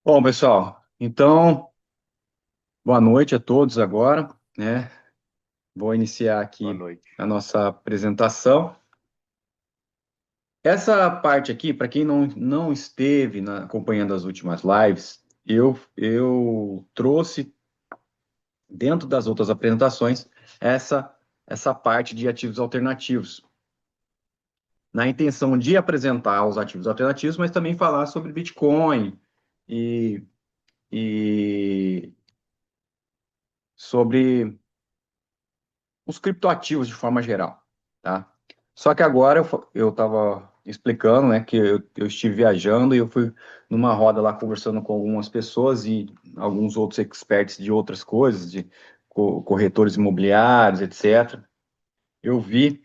Bom, pessoal, então, boa noite a todos agora, né? Vou iniciar Boa aqui noite. a nossa apresentação. Essa parte aqui, para quem não esteve acompanhando as últimas lives, eu trouxe, dentro das outras apresentações, essa parte de ativos alternativos, na intenção de apresentar os ativos alternativos, mas também falar sobre Bitcoin e, e sobre os criptoativos de forma geral, tá? Só que agora eu estava explicando, né, que eu estive viajando e eu fui numa roda lá conversando com algumas pessoas e alguns outros experts de outras coisas, de corretores imobiliários, etc. Eu vi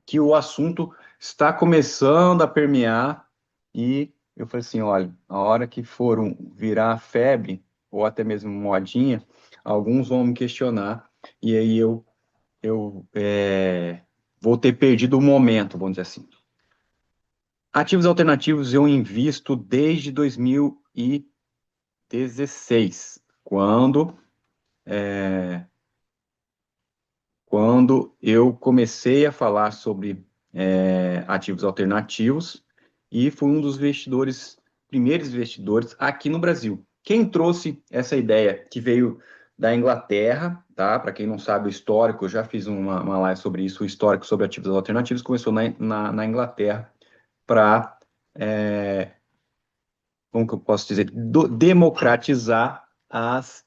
que o assunto está começando a permear e eu falei assim, olha, a hora que for virar febre ou até mesmo modinha, alguns vão me questionar e aí eu vou ter perdido o momento, vamos dizer assim. Ativos alternativos eu invisto desde 2016, quando eu comecei a falar sobre ativos alternativos e fui um dos primeiros investidores aqui no Brasil. Quem trouxe essa ideia que veio da Inglaterra, tá? Para quem não sabe o histórico, eu já fiz uma live sobre isso, o histórico sobre ativos alternativos começou na Inglaterra para, como que eu posso dizer, democratizar as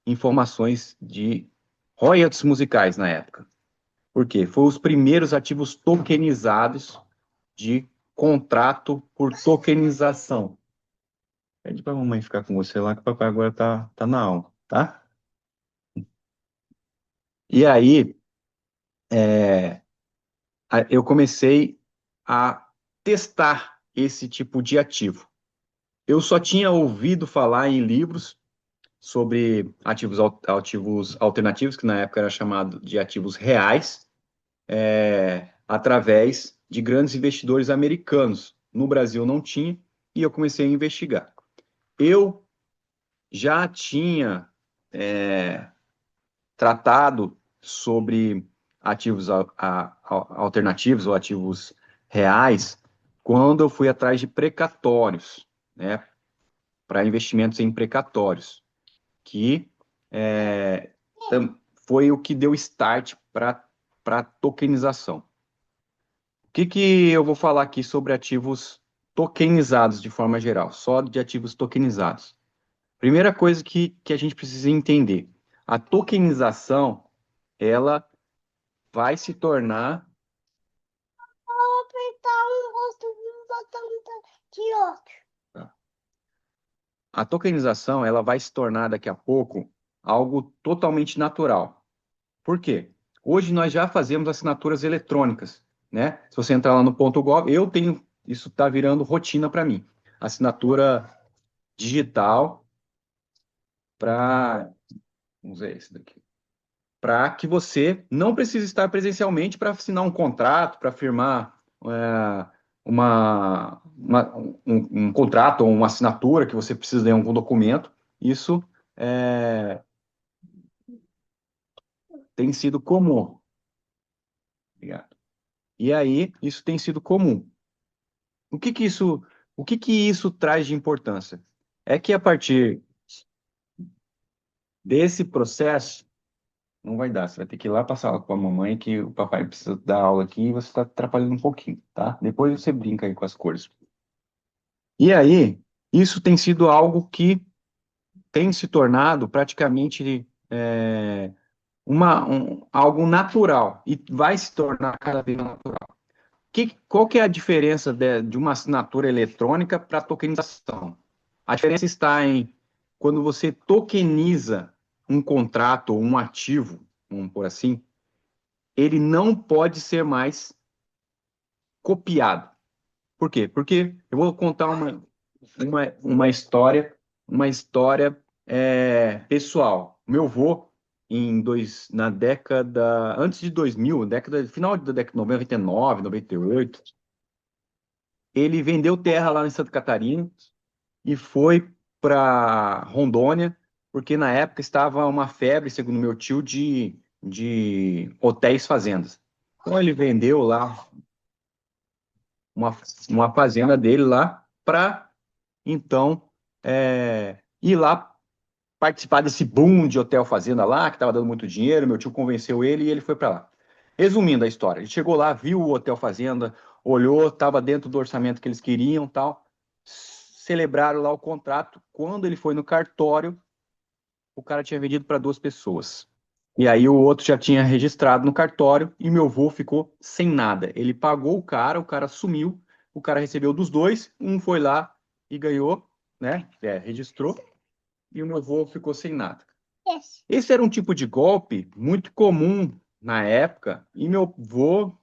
informações de royalties musicais na época. Por quê? Foi os primeiros ativos tokenizados de contrato por tokenização. Pede para a mamãe ficar com você lá, que o papai agora tá na aula, tá? E aí, eu comecei a testar esse tipo de ativo. Eu só tinha ouvido falar em livros sobre ativos alternativos, que na época era chamado de ativos reais, através de grandes investidores americanos. No Brasil não tinha, e eu comecei a investigar. Eu já tinha tratado sobre ativos alternativos ou ativos reais quando eu fui atrás de precatórios, né, para investimentos em precatórios, que é, foi o que deu start para tokenização. O que eu vou falar aqui sobre ativos tokenizados de forma geral, só de ativos tokenizados? Primeira coisa que a gente precisa entender, a tokenização, ela vai se tornar, Vou apertar um rosto um botão de outro. a tokenização, ela vai se tornar daqui a pouco algo totalmente natural. Por quê? Hoje nós já fazemos assinaturas eletrônicas, né? Se você entrar lá no ponto .gov, eu tenho, isso está virando rotina para mim. Assinatura digital para, vamos ver esse daqui, para que você não precise estar presencialmente para assinar um contrato, para firmar um contrato ou uma assinatura que você precisa de algum documento. Isso é, tem sido comum. Obrigado. E aí, isso tem sido comum. O que que isso, o que que isso traz de importância? É que a partir desse processo, não vai dar. Você vai ter que ir lá passar aula com a mamãe, que o papai precisa dar aula aqui e você está atrapalhando um pouquinho, tá? Depois você brinca aí com as cores. E aí, isso tem sido algo que tem se tornado praticamente algo natural e vai se tornar cada vez mais natural. Qual que é a diferença de uma assinatura eletrônica para tokenização? A diferença está em quando você tokeniza um contrato ou um ativo, vamos por assim, ele não pode ser mais copiado. Por quê? Porque eu vou contar uma história pessoal. Meu avô, na década, antes de 2000, final da década de 99, 98, ele vendeu terra lá em Santa Catarina e foi. para Rondônia, porque na época estava uma febre, segundo meu tio, de hotéis fazendas. Então ele vendeu lá uma fazenda dele lá para então ir lá participar desse boom de hotel fazenda lá, que estava dando muito dinheiro. Meu tio convenceu ele e ele foi para lá. Resumindo a história, ele chegou lá, viu o hotel fazenda, olhou, estava dentro do orçamento que eles queriam, tal. Celebraram lá o contrato. Quando ele foi no cartório, o cara tinha vendido para duas pessoas. E aí o outro já tinha registrado no cartório e meu avô ficou sem nada. Ele pagou o cara sumiu, o cara recebeu dos dois, um foi lá e ganhou, né? Registrou, e o meu avô ficou sem nada. Yes. Esse era um tipo de golpe muito comum na época, e meu avô,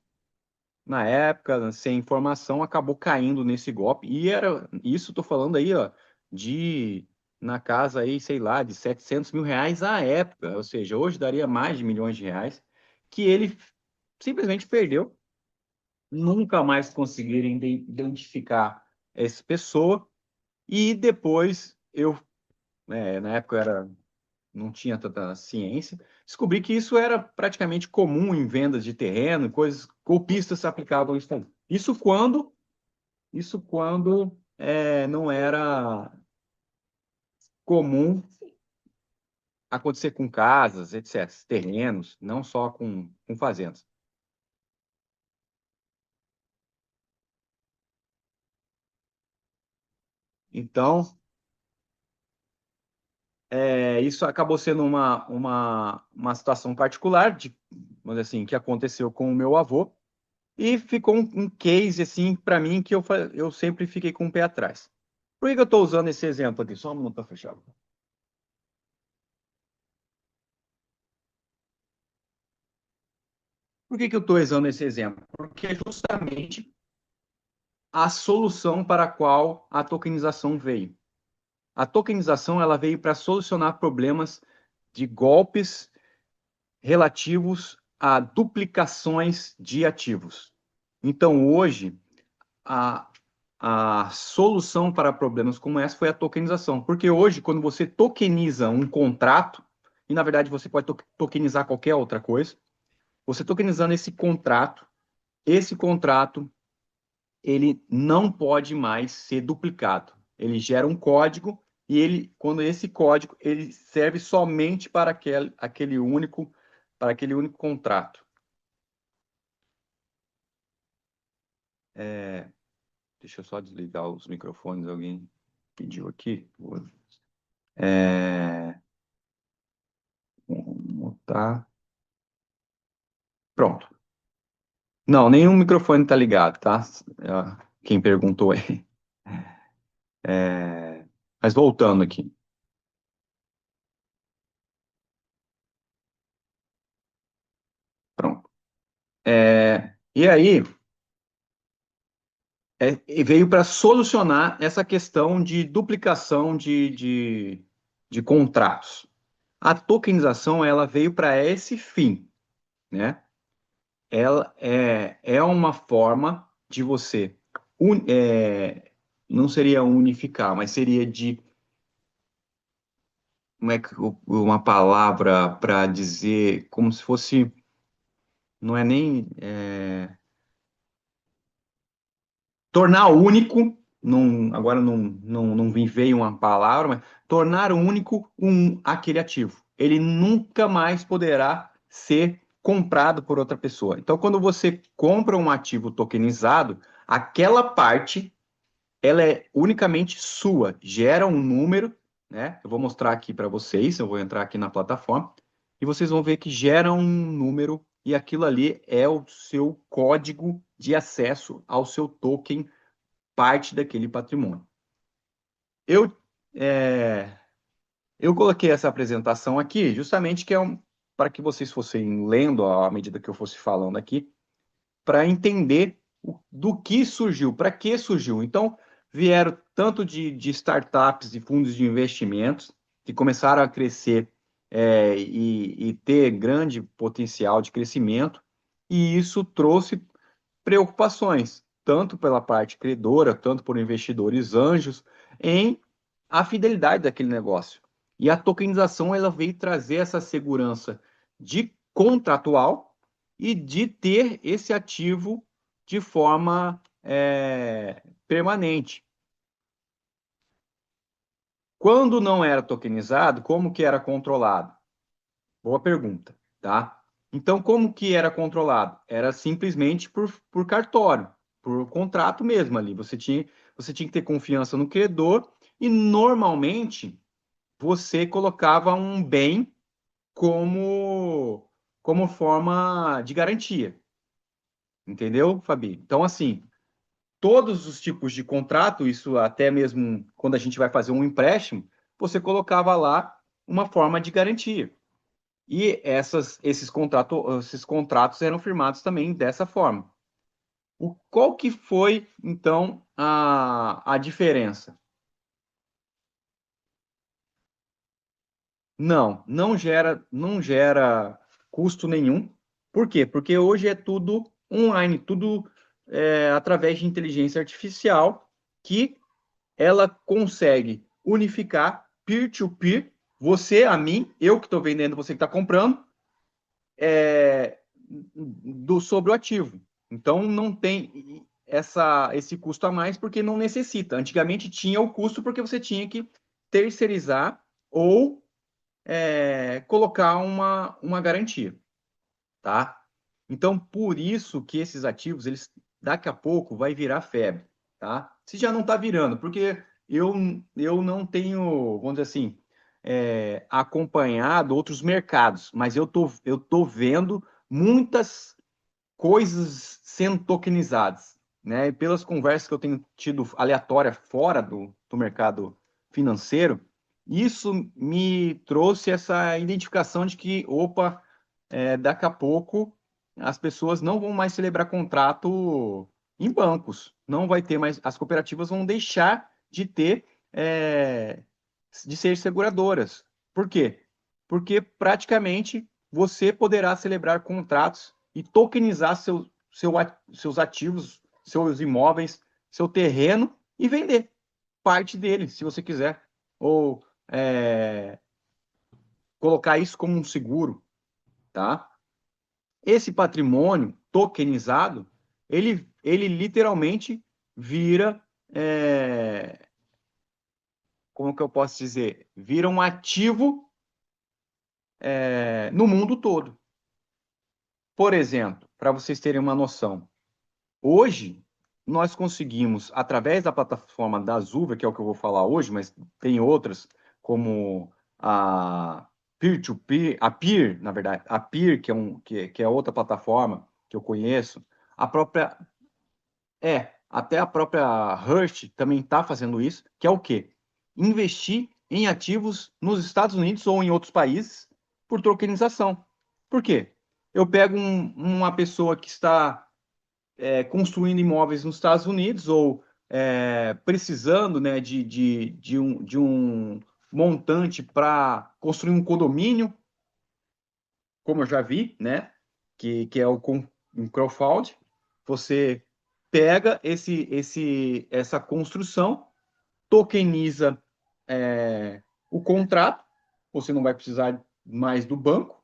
na época, sem informação, acabou caindo nesse golpe. E era isso, tô falando aí, ó, de na casa aí, sei lá, de 700 mil reais à época, ou seja, hoje daria mais de milhões de reais, que ele simplesmente perdeu, nunca mais conseguiram identificar essa pessoa, e depois na época eu era não tinha tanta ciência, descobri que isso era praticamente comum em vendas de terreno, coisas golpistas aplicavam isso aí. Isso quando não era comum acontecer com casas, etc., terrenos, não só com fazendas. Então, isso acabou sendo uma situação particular, vamos dizer assim, que aconteceu com o meu avô, e ficou um case, assim, para mim, que eu sempre fiquei com o pé atrás. Por que que eu estou usando esse exemplo aqui? Só um minuto para fechar. Por que que eu estou usando esse exemplo? Porque é justamente a solução para a qual a tokenização veio. A tokenização ela veio para solucionar problemas de golpes relativos a duplicações de ativos. Então, hoje, a, a solução para problemas como essa foi a tokenização. Porque hoje, quando você tokeniza um contrato, e na verdade você pode tokenizar qualquer outra coisa, você tokenizando esse contrato, ele não pode mais ser duplicado. Ele gera um código e quando esse código, ele serve somente para aquele único contrato. Deixa eu só desligar os microfones, alguém pediu aqui. Vou mutar. Pronto. Não, nenhum microfone está ligado, tá? Quem perguntou aí. Mas voltando aqui. Pronto. E aí, e veio para solucionar essa questão de duplicação de contratos. A tokenização, ela veio para esse fim, né? Ela é uma forma de você, não seria unificar, mas seria como é que uma palavra para dizer, como se fosse, não é nem, tornar único, agora não me veio uma palavra, mas tornar único aquele ativo. Ele nunca mais poderá ser comprado por outra pessoa. Então, quando você compra um ativo tokenizado, aquela parte ela é unicamente sua, gera um número, né? Eu vou mostrar aqui para vocês, eu vou entrar aqui na plataforma e vocês vão ver que gera um número e aquilo ali é o seu código de acesso ao seu token, parte daquele patrimônio. Eu, é, eu coloquei essa apresentação aqui justamente para que vocês fossem lendo à medida que eu fosse falando aqui, para entender do que surgiu, para que surgiu. Então, vieram tanto de startups e fundos de investimentos que começaram a crescer e ter grande potencial de crescimento, e isso trouxe preocupações, tanto pela parte credora, tanto por investidores anjos, em a fidelidade daquele negócio. E a tokenização ela veio trazer essa segurança de contratual e de ter esse ativo de forma permanente. Quando não era tokenizado, como que era controlado? Boa pergunta, tá? Então, como que era controlado? Era simplesmente por cartório, por contrato mesmo ali. Você tinha que ter confiança no credor e, normalmente, você colocava um bem como forma de garantia. Entendeu, Fabi? Então, assim, todos os tipos de contrato, isso até mesmo quando a gente vai fazer um empréstimo, você colocava lá uma forma de garantia. E esses contratos eram firmados também dessa forma. Qual que foi, então, a diferença? Não gera custo nenhum. Por quê? Porque hoje é tudo online, tudo através de inteligência artificial, que ela consegue unificar peer-to-peer, você a mim, eu que estou vendendo, você que está comprando, sobre o ativo. Então, não tem esse custo a mais porque não necessita. Antigamente tinha o custo porque você tinha que terceirizar ou colocar uma garantia, tá? Então, por isso que esses ativos, eles daqui a pouco vai virar febre, tá? Se já não está virando, porque eu não tenho, vamos dizer assim, acompanhado outros mercados, mas eu tô vendo muitas coisas sendo tokenizadas, né? E pelas conversas que eu tenho tido aleatórias fora do mercado financeiro, isso me trouxe essa identificação de que, opa, daqui a pouco as pessoas não vão mais celebrar contrato em bancos, não vai ter mais, as cooperativas vão deixar de ter, de ser seguradoras. Por quê? Porque praticamente você poderá celebrar contratos e tokenizar seus ativos, seus imóveis, seu terreno e vender parte dele, se você quiser. Ou colocar isso como um seguro, tá? Esse patrimônio tokenizado, ele literalmente vira, como que eu posso dizer? Vira um ativo no mundo todo. Por exemplo, para vocês terem uma noção, hoje nós conseguimos, através da plataforma da Azuva, que é o que eu vou falar hoje, mas tem outras, como a Peer-to-Peer, a Peer, na verdade, a Peer, que é outra plataforma que eu conheço, a própria, até a própria Hearst também está fazendo isso, que é o quê? Investir em ativos nos Estados Unidos ou em outros países por tokenização. Por quê? Eu pego uma pessoa que está construindo imóveis nos Estados Unidos ou precisando, né, de um montante para construir um condomínio, como eu já vi, né, que é um crowdfunding. Você pega essa construção, tokeniza o contrato, você não vai precisar mais do banco.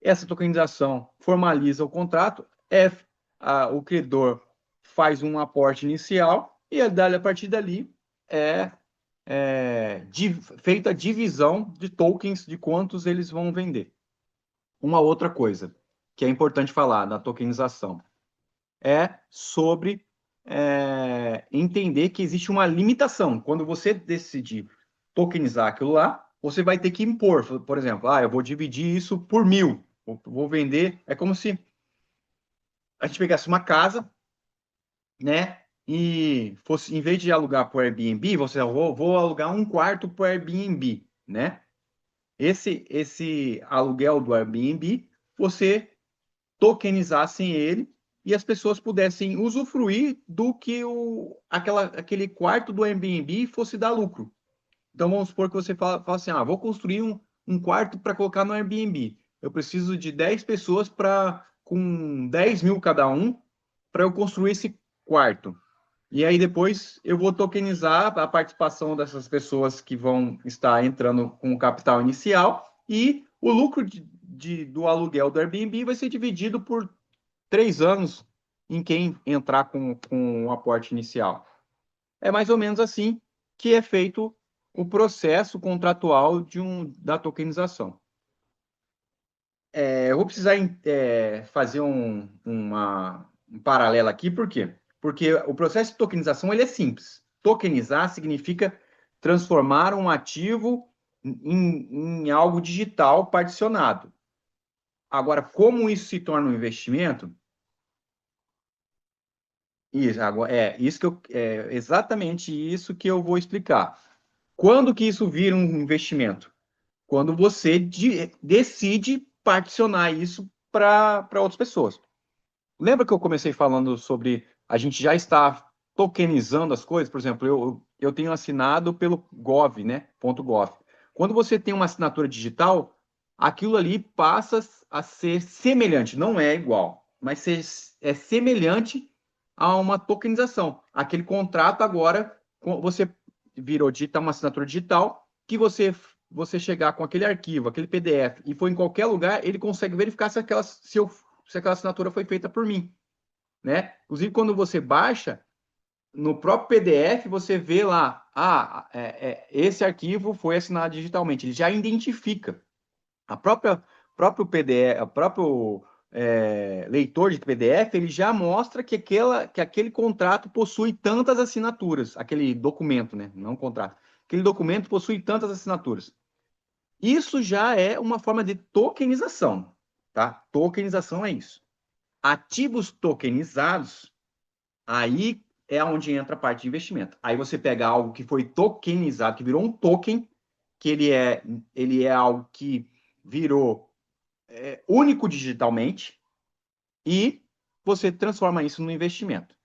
Essa tokenização formaliza o contrato, o credor faz um aporte inicial e a partir dali é, feita a divisão de tokens de quantos eles vão vender. Uma outra coisa que é importante falar na tokenização é sobre entender que existe uma limitação. Quando você decidir tokenizar aquilo lá, você vai ter que impor, por exemplo, eu vou dividir isso por 1.000, vou vender. É como se a gente pegasse uma casa, né? E fosse, em vez de alugar por Airbnb, você vou alugar um quarto por Airbnb, né? Esse aluguel do Airbnb, você tokenizassem ele e as pessoas pudessem usufruir do que aquele quarto do Airbnb fosse dar lucro. Então vamos supor que você fala assim, vou construir um quarto para colocar no Airbnb. Eu preciso de 10 pessoas com 10 mil cada um para eu construir esse quarto. E aí depois eu vou tokenizar a participação dessas pessoas que vão estar entrando com o capital inicial e o lucro do aluguel do Airbnb vai ser dividido por 3 anos em quem entrar com o aporte inicial. É mais ou menos assim que é feito o processo contratual da tokenização. Eu vou precisar fazer um paralelo aqui, por quê? Porque o processo de tokenização ele é simples. Tokenizar significa transformar um ativo em algo digital particionado. Agora, como isso se torna um investimento? Isso, agora, exatamente isso que eu vou explicar. Quando que isso vira um investimento? Quando você decide particionar isso para outras pessoas. Lembra que eu comecei falando sobre a gente já está tokenizando as coisas? Por exemplo, eu tenho assinado pelo Gov, né? .gov. Quando você tem uma assinatura digital, aquilo ali passa a ser semelhante, não é igual, mas é semelhante a uma tokenização. Aquele contrato agora, você virou digital, uma assinatura digital, que você chegar com aquele arquivo, aquele PDF, e for em qualquer lugar, ele consegue verificar se aquela assinatura foi feita por mim, né? Inclusive, quando você baixa, no próprio PDF, você vê lá, esse arquivo foi assinado digitalmente. Ele já identifica. A próprio PDF, o próprio leitor de PDF, ele já mostra que aquele contrato possui tantas assinaturas, aquele documento, né? Não contrato. Aquele documento possui tantas assinaturas. Isso já é uma forma de tokenização, tá? Tokenização é isso. Ativos tokenizados, aí é onde entra a parte de investimento. Aí você pega algo que foi tokenizado, que virou um token, que ele é algo que virou único digitalmente, e você transforma isso no investimento.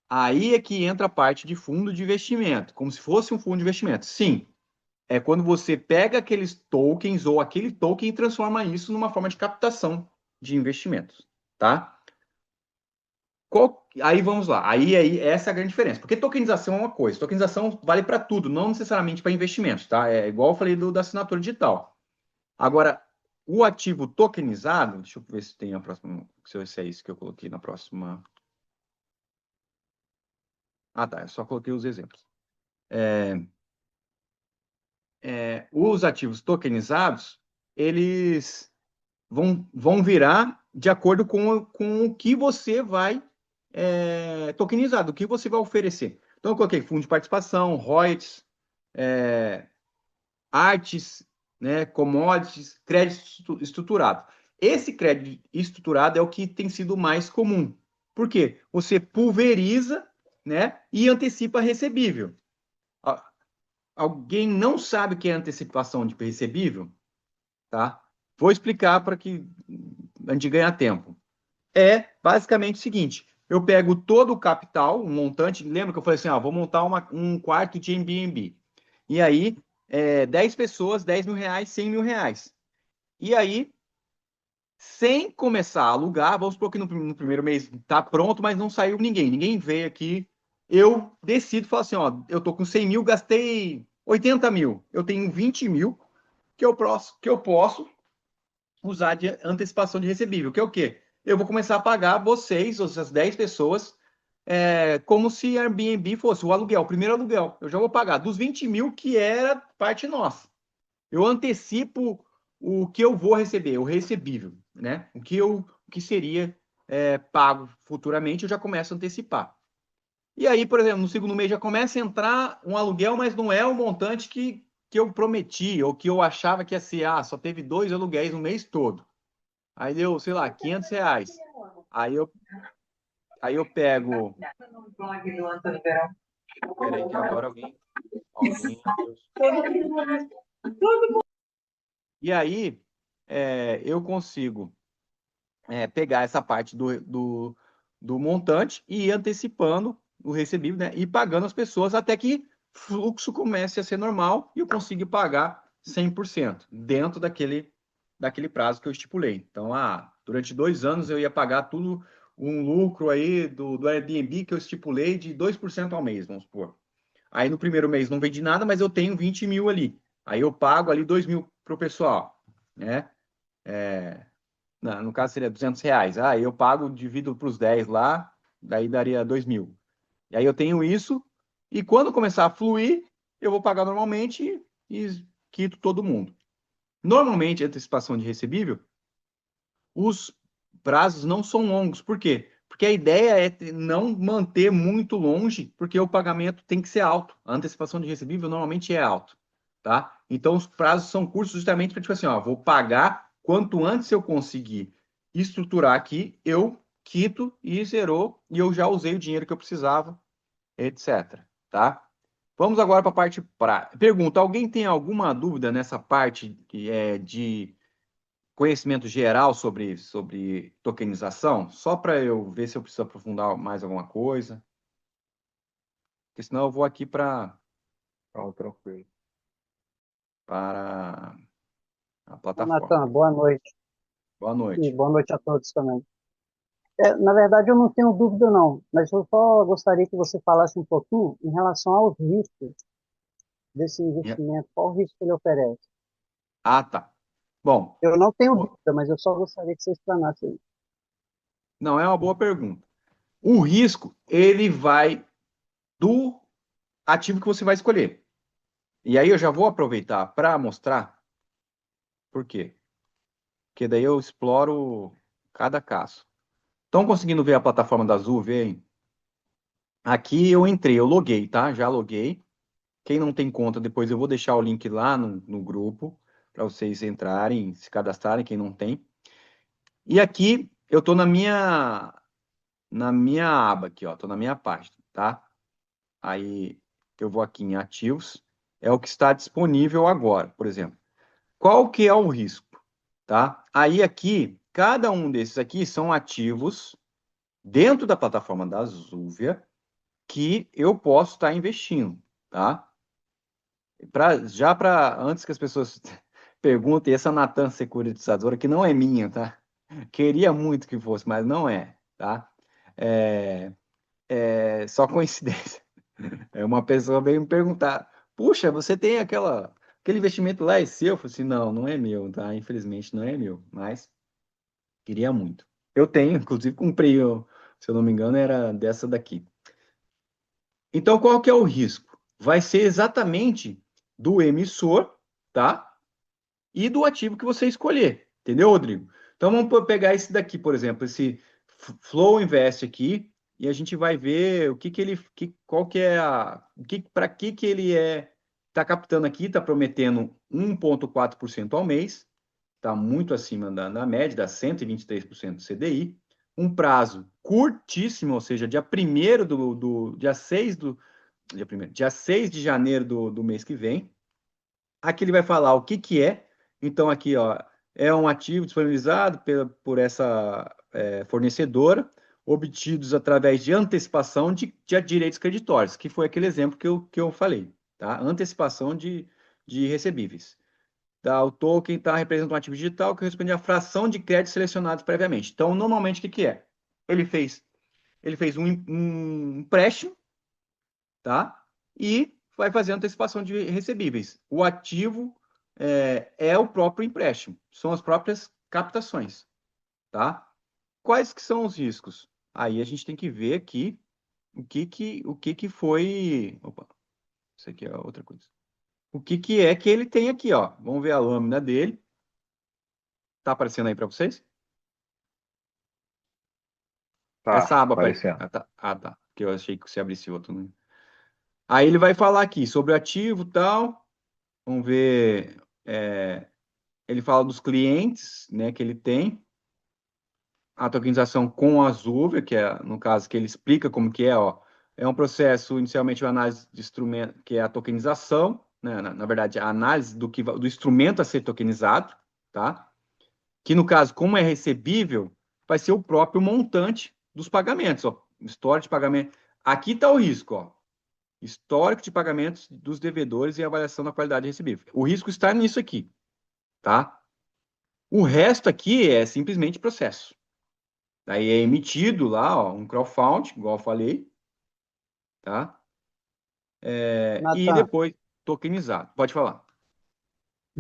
Aí é que entra a parte de fundo de investimento, como se fosse um fundo de investimento. Sim, é quando você pega aqueles tokens ou aquele token e transforma isso numa forma de captação de investimentos, tá? Aí vamos lá. Aí essa é a grande diferença. Porque tokenização é uma coisa. Tokenização vale para tudo, não necessariamente para investimentos, tá? É igual eu falei da assinatura digital. Agora, o ativo tokenizado, deixa eu ver se tem a próxima, se é isso que eu coloquei na próxima. Ah, tá. Eu só coloquei os exemplos. Os ativos tokenizados, eles vão virar de acordo com o que você vai tokenizar, do que você vai oferecer. Então, eu coloquei fundo de participação, royalties, artes, né, commodities, crédito estruturado. Esse crédito estruturado é o que tem sido mais comum. Por quê? Você pulveriza, né, e antecipa recebível. Alguém não sabe o que é antecipação de recebível? Tá? Vou explicar para que a gente ganhe tempo. É basicamente o seguinte: eu pego todo o capital, um montante. Lembra que eu falei assim: vou montar um quarto de Airbnb. E aí, 10 pessoas, 10 mil reais, 100 mil reais. E aí, sem começar a alugar, vamos supor que no primeiro mês está pronto, mas não saiu ninguém. Ninguém veio aqui. Eu decido falar assim: eu tô com 100 mil, gastei 80 mil. Eu tenho 20 mil que eu posso usar de antecipação de recebível, que é o quê? Eu vou começar a pagar vocês, essas 10 pessoas, como se Airbnb fosse o aluguel, o primeiro aluguel. Eu já vou pagar dos 20 mil que era parte nossa. Eu antecipo o que eu vou receber, o recebível, né? O que seria pago futuramente, eu já começo a antecipar. E aí, por exemplo, no segundo mês já começa a entrar um aluguel, mas não é o montante que eu prometi, ou que eu achava que ia ser, só teve 2 aluguéis no mês todo. Aí deu, sei lá, 500 reais. Aí eu pego. Peraí, que agora alguém. E aí eu consigo pegar essa parte do montante e ir antecipando o recebível, né? E pagando as pessoas até que o fluxo comece a ser normal e eu consiga pagar 100% dentro daquele prazo que eu estipulei. Então, durante 2 anos eu ia pagar tudo um lucro aí do Airbnb que eu estipulei de 2% ao mês, vamos supor. Aí no primeiro mês não vendi nada, mas eu tenho 20 mil ali. Aí eu pago ali 2 mil para o pessoal, né? No caso seria R$ 200. Aí eu pago, divido para os 10 lá, daí daria 2 mil. E aí eu tenho isso, e quando começar a fluir, eu vou pagar normalmente e quito todo mundo. Normalmente, a antecipação de recebível, os prazos não são longos. Por quê? Porque a ideia é não manter muito longe, porque o pagamento tem que ser alto. A antecipação de recebível normalmente é alto, tá? Então, os prazos são curtos justamente para, tipo assim, ó, vou pagar quanto antes eu conseguir estruturar aqui, eu quito e zerou, e eu já usei o dinheiro que eu precisava, etc, tá? Vamos agora para a parte pergunta, alguém tem alguma dúvida nessa parte de conhecimento geral sobre tokenização? Só para eu ver se eu preciso aprofundar mais alguma coisa. Porque senão eu vou aqui Tranquilo. para a plataforma. Natan, boa noite. Boa E noite. boa noite a todos também. Na verdade, eu não tenho dúvida, não, mas eu só gostaria que você falasse um pouquinho em relação aos riscos desse investimento, qual o risco que ele oferece. Ah, tá. Bom, Eu não tenho dúvida, mas eu só gostaria que você explanasse aí. não é uma boa pergunta. O risco, ele vai do ativo que você vai escolher. E aí eu já vou aproveitar para mostrar por quê. Porque daí eu exploro cada caso. Estão conseguindo ver a plataforma da Azul, veem? Aqui eu entrei, eu loguei, tá? Já loguei. Quem não tem conta, depois eu vou deixar o link lá no grupo para vocês entrarem, se cadastrarem, quem não tem. E aqui eu estou na minha aba aqui, ó, estou na minha página, tá? Aí eu vou aqui em ativos, é o que está disponível agora, por exemplo. Qual que é o risco, tá? Aí aqui, cada um desses aqui são ativos dentro da plataforma da Azuvia que eu posso estar investindo, tá? Já para antes que as pessoas perguntem, essa Natan securitizadora que não é minha, tá? Queria muito que fosse, mas não é, tá? É, é só coincidência. É uma pessoa veio me perguntar: puxa, você tem aquele investimento lá é seu? Eu falei assim: não, não é meu, tá? Infelizmente não é meu, mas queria muito. Eu tenho, inclusive comprei, se eu não me engano, era dessa daqui. Então, qual que é o risco? Vai ser exatamente do emissor, tá? E do ativo que você escolher, entendeu, Rodrigo? Então, vamos pegar esse daqui, por exemplo, esse Flow Invest aqui, e a gente vai ver o que ele, qual que é para que ele está captando aqui, está prometendo 1,4% ao mês, está muito acima da média, dá 123% do CDI, um prazo curtíssimo, ou seja, dia 1º dia 6 dia 6 de janeiro do mês que vem. Aqui ele vai falar o que que é. Então, aqui, ó, é um ativo disponibilizado por essa fornecedora, obtidos através de antecipação de direitos creditórios, que foi aquele exemplo que eu falei, tá? Antecipação de recebíveis. Tá? O token representa um ativo digital que responde à fração de créditos selecionados previamente. Então, normalmente, o que que é? Ele fez um empréstimo, tá? E vai fazer antecipação de recebíveis. O ativo é o próprio empréstimo, são as próprias captações, tá? Quais que são os riscos? Aí a gente tem que ver aqui o que foi. Opa, isso aqui é outra coisa. O que que é que ele tem aqui, ó? Vamos ver a lâmina dele. Tá aparecendo aí para vocês? Tá, Essa aba aí. aparecendo. Ah, tá. Porque eu achei que você abrisse outro, né? Aí ele vai falar aqui sobre o ativo e tal. Vamos ver. Ele fala dos clientes, né, que ele tem. A tokenização com a Azure, que é, no caso, que ele explica como que é, ó. É um processo, inicialmente, de análise de instrumento, que é a tokenização, né, na verdade, a análise do instrumento a ser tokenizado, tá? Que, no caso, como é recebível, vai ser o próprio montante dos pagamentos, ó. História de pagamento. Aqui está o risco, ó. Histórico de pagamentos dos devedores e avaliação da qualidade recebível. O risco está nisso aqui, tá? O resto aqui é simplesmente processo. Daí é emitido lá, ó, um crowdfunding, igual eu falei, tá? E Natan, depois tokenizado. Pode falar.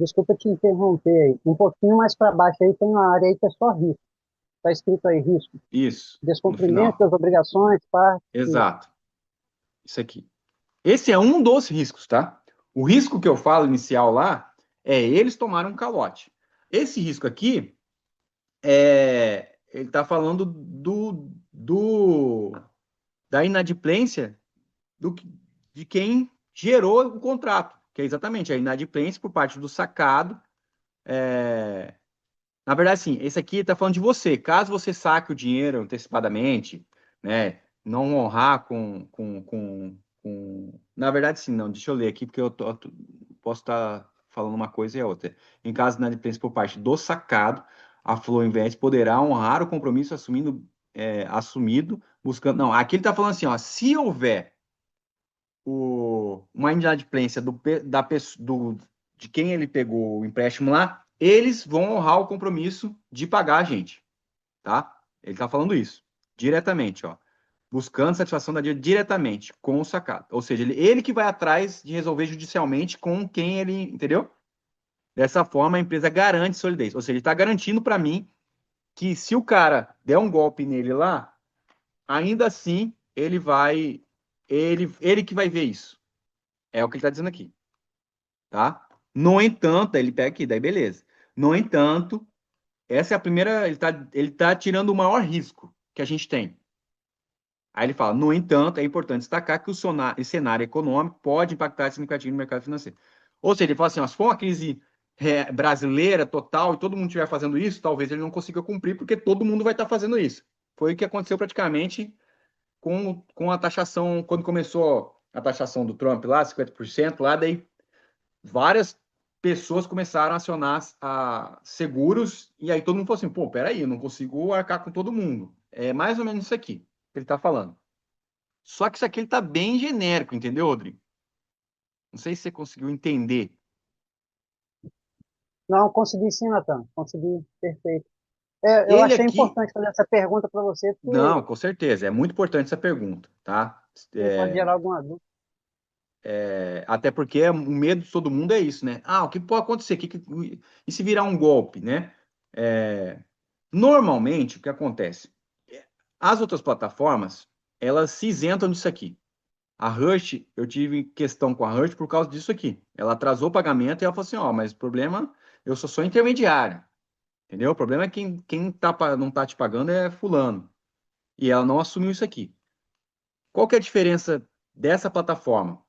desculpa te interromper aí. Um pouquinho mais para baixo aí tem uma área aí que é só risco. Está escrito aí risco. Isso, no Descumprimento final. das obrigações, parte. Exato. Isso aqui. Esse é um dos riscos, tá? O risco que eu falo inicial lá é eles tomaram um calote. Esse risco aqui ele está falando da inadimplência de quem gerou o contrato, que é exatamente a inadimplência por parte do sacado. Na verdade, sim, esse aqui está falando de você. Caso você saque o dinheiro antecipadamente, né, não honrar Na verdade, sim, não. Deixa eu ler aqui, porque posso estar falando uma coisa e a outra. Em caso de inadimplência por parte do sacado, a Flow Invest poderá honrar o compromisso assumido, buscando. Não, aqui ele está falando assim, ó, se houver uma inadimplência de quem ele pegou o empréstimo lá, eles vão honrar o compromisso de pagar a gente, tá? Ele está falando isso, diretamente, ó. Buscando satisfação da dívida diretamente com o sacado. Ou seja, ele que vai atrás de resolver judicialmente com quem ele, entendeu? Dessa forma, a empresa garante solidez. Ou seja, ele está garantindo para mim que se o cara der um golpe nele lá, ainda assim ele vai. Ele que vai ver isso. É o que ele está dizendo aqui, tá? No entanto, ele pega aqui, daí beleza. No entanto, essa é a primeira, ele tá tirando o maior risco que a gente tem. Aí ele fala, no entanto, é importante destacar que o cenário econômico pode impactar significativamente no mercado financeiro. Ou seja, ele fala assim, ó, se for uma crise brasileira total e todo mundo estiver fazendo isso, talvez ele não consiga cumprir, porque todo mundo vai estar fazendo isso. Foi o que aconteceu praticamente com a taxação, quando começou a taxação do Trump lá, 50% lá, daí várias pessoas começaram a acionar seguros, e aí todo mundo falou assim, pô, peraí, eu não consigo arcar com todo mundo. É mais ou menos isso aqui que ele está falando. Só que isso aqui ele está bem genérico, entendeu, Rodrigo? Não sei se você conseguiu entender. Não, consegui sim, Natan. Consegui, perfeito. É, eu Ele achei aqui, importante fazer essa pergunta para você, não, porque com certeza, é muito importante essa pergunta, tá? pode gerar alguma dúvida. Até porque o medo de todo mundo é isso, né? Ah, o que pode acontecer? E se virar um golpe, né? Normalmente, o que acontece? As outras plataformas, elas se isentam disso aqui. A Rush, eu tive questão com a Rush por causa disso aqui. Ela atrasou o pagamento e ela falou assim, ó, mas o problema, eu sou intermediária, entendeu? O problema é quem não tá te pagando é fulano. E ela não assumiu isso aqui. Qual que é a diferença dessa plataforma?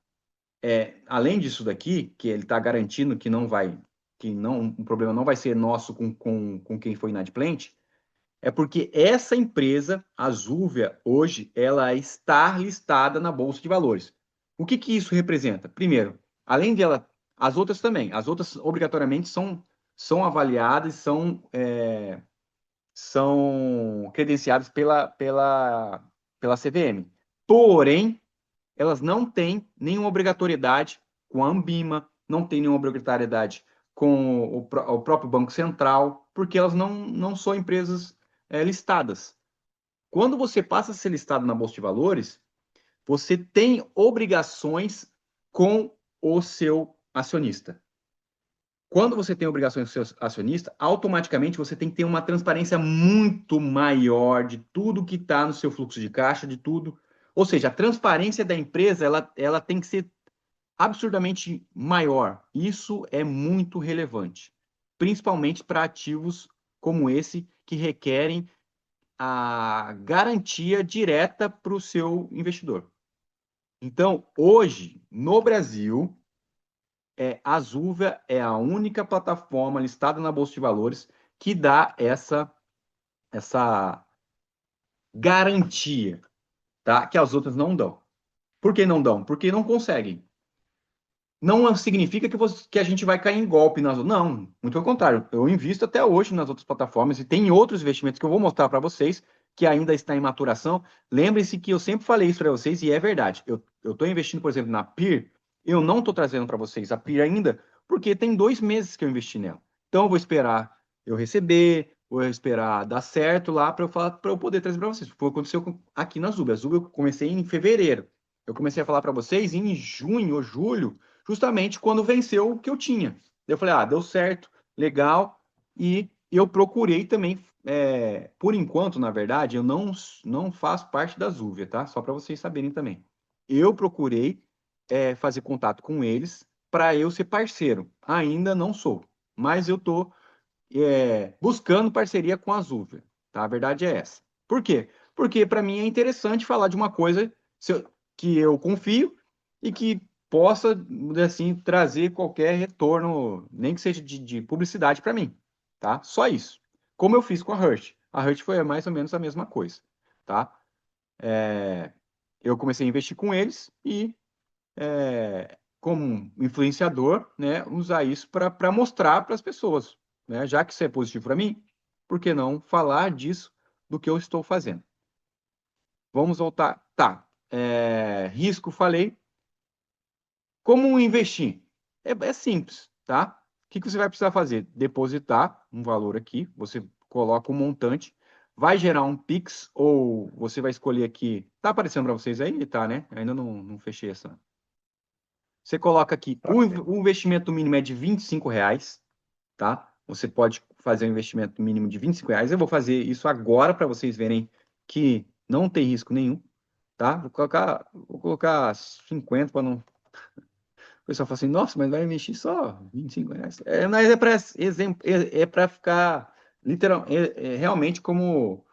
Além disso daqui, que ele está garantindo o problema não vai ser nosso com quem foi inadimplente, é porque essa empresa, a Zúvia, hoje, ela está listada na Bolsa de Valores. O que que isso representa? Primeiro, além dela, as outras também, as outras obrigatoriamente são avaliadas, são credenciadas pela CVM. Porém, elas não têm nenhuma obrigatoriedade com a Ambima, não tem nenhuma obrigatoriedade com o próprio Banco Central, porque elas não são empresas listadas. Quando você passa a ser listado na Bolsa de Valores, você tem obrigações com o seu acionista. Quando você tem obrigações com o seu acionista, automaticamente você tem que ter uma transparência muito maior de tudo que está no seu fluxo de caixa, de tudo. Ou seja, a transparência da empresa ela tem que ser absurdamente maior. Isso é muito relevante, principalmente para ativos como esse, que requerem a garantia direta para o seu investidor. Então, hoje, no Brasil, a Zúvia é a única plataforma listada na Bolsa de Valores que dá essa garantia, tá? Que as outras não dão. Por que não dão? Porque não conseguem. Não significa que a gente vai cair em golpe nas outras. Não, muito pelo contrário. Eu invisto até hoje nas outras plataformas e tem outros investimentos que eu vou mostrar para vocês que ainda está em maturação. Lembre-se que eu sempre falei isso para vocês e é verdade. Eu estou investindo, por exemplo, na PIR, eu não estou trazendo para vocês a PIR ainda, porque tem 2 meses que eu investi nela. Então eu vou esperar eu receber, vou esperar dar certo lá para eu poder trazer para vocês. Foi o que aconteceu aqui na Zuba. A Zuba eu comecei em fevereiro. Eu comecei a falar para vocês em junho ou julho, justamente quando venceu o que eu tinha. Eu falei, deu certo, legal. E eu procurei também, por enquanto, na verdade, eu não faço parte da Zuvia, tá? Só para vocês saberem também. Eu procurei fazer contato com eles para eu ser parceiro. Ainda não sou, mas eu estou buscando parceria com a Zuvia, tá? A verdade é essa. Por quê? Porque para mim é interessante falar de uma coisa que eu confio e que possa, assim, trazer qualquer retorno, nem que seja de publicidade para mim, tá? Só isso. Como eu fiz com a Hertz. A Hertz foi mais ou menos a mesma coisa, tá? Eu comecei a investir com eles e, como influenciador, né, usar isso para mostrar para as pessoas, né? Já que isso é positivo para mim, por que não falar disso do que eu estou fazendo? Vamos voltar. Tá. Risco, falei. Como investir? É simples, tá? O que você vai precisar fazer? Depositar um valor aqui, você coloca um montante, vai gerar um Pix, ou você vai escolher aqui. Tá aparecendo para vocês aí? Tá, né? Ainda não fechei essa. Você coloca aqui, Tá. o investimento mínimo é de R$ 25, tá? Você pode fazer um investimento mínimo de R$ 25. Eu vou fazer isso agora para vocês verem que não tem risco nenhum, tá? Vou colocar 50 para não. O pessoal fala assim, nossa, mas vai investir só R$ 25. Mas é para exemplo, para ficar realmente como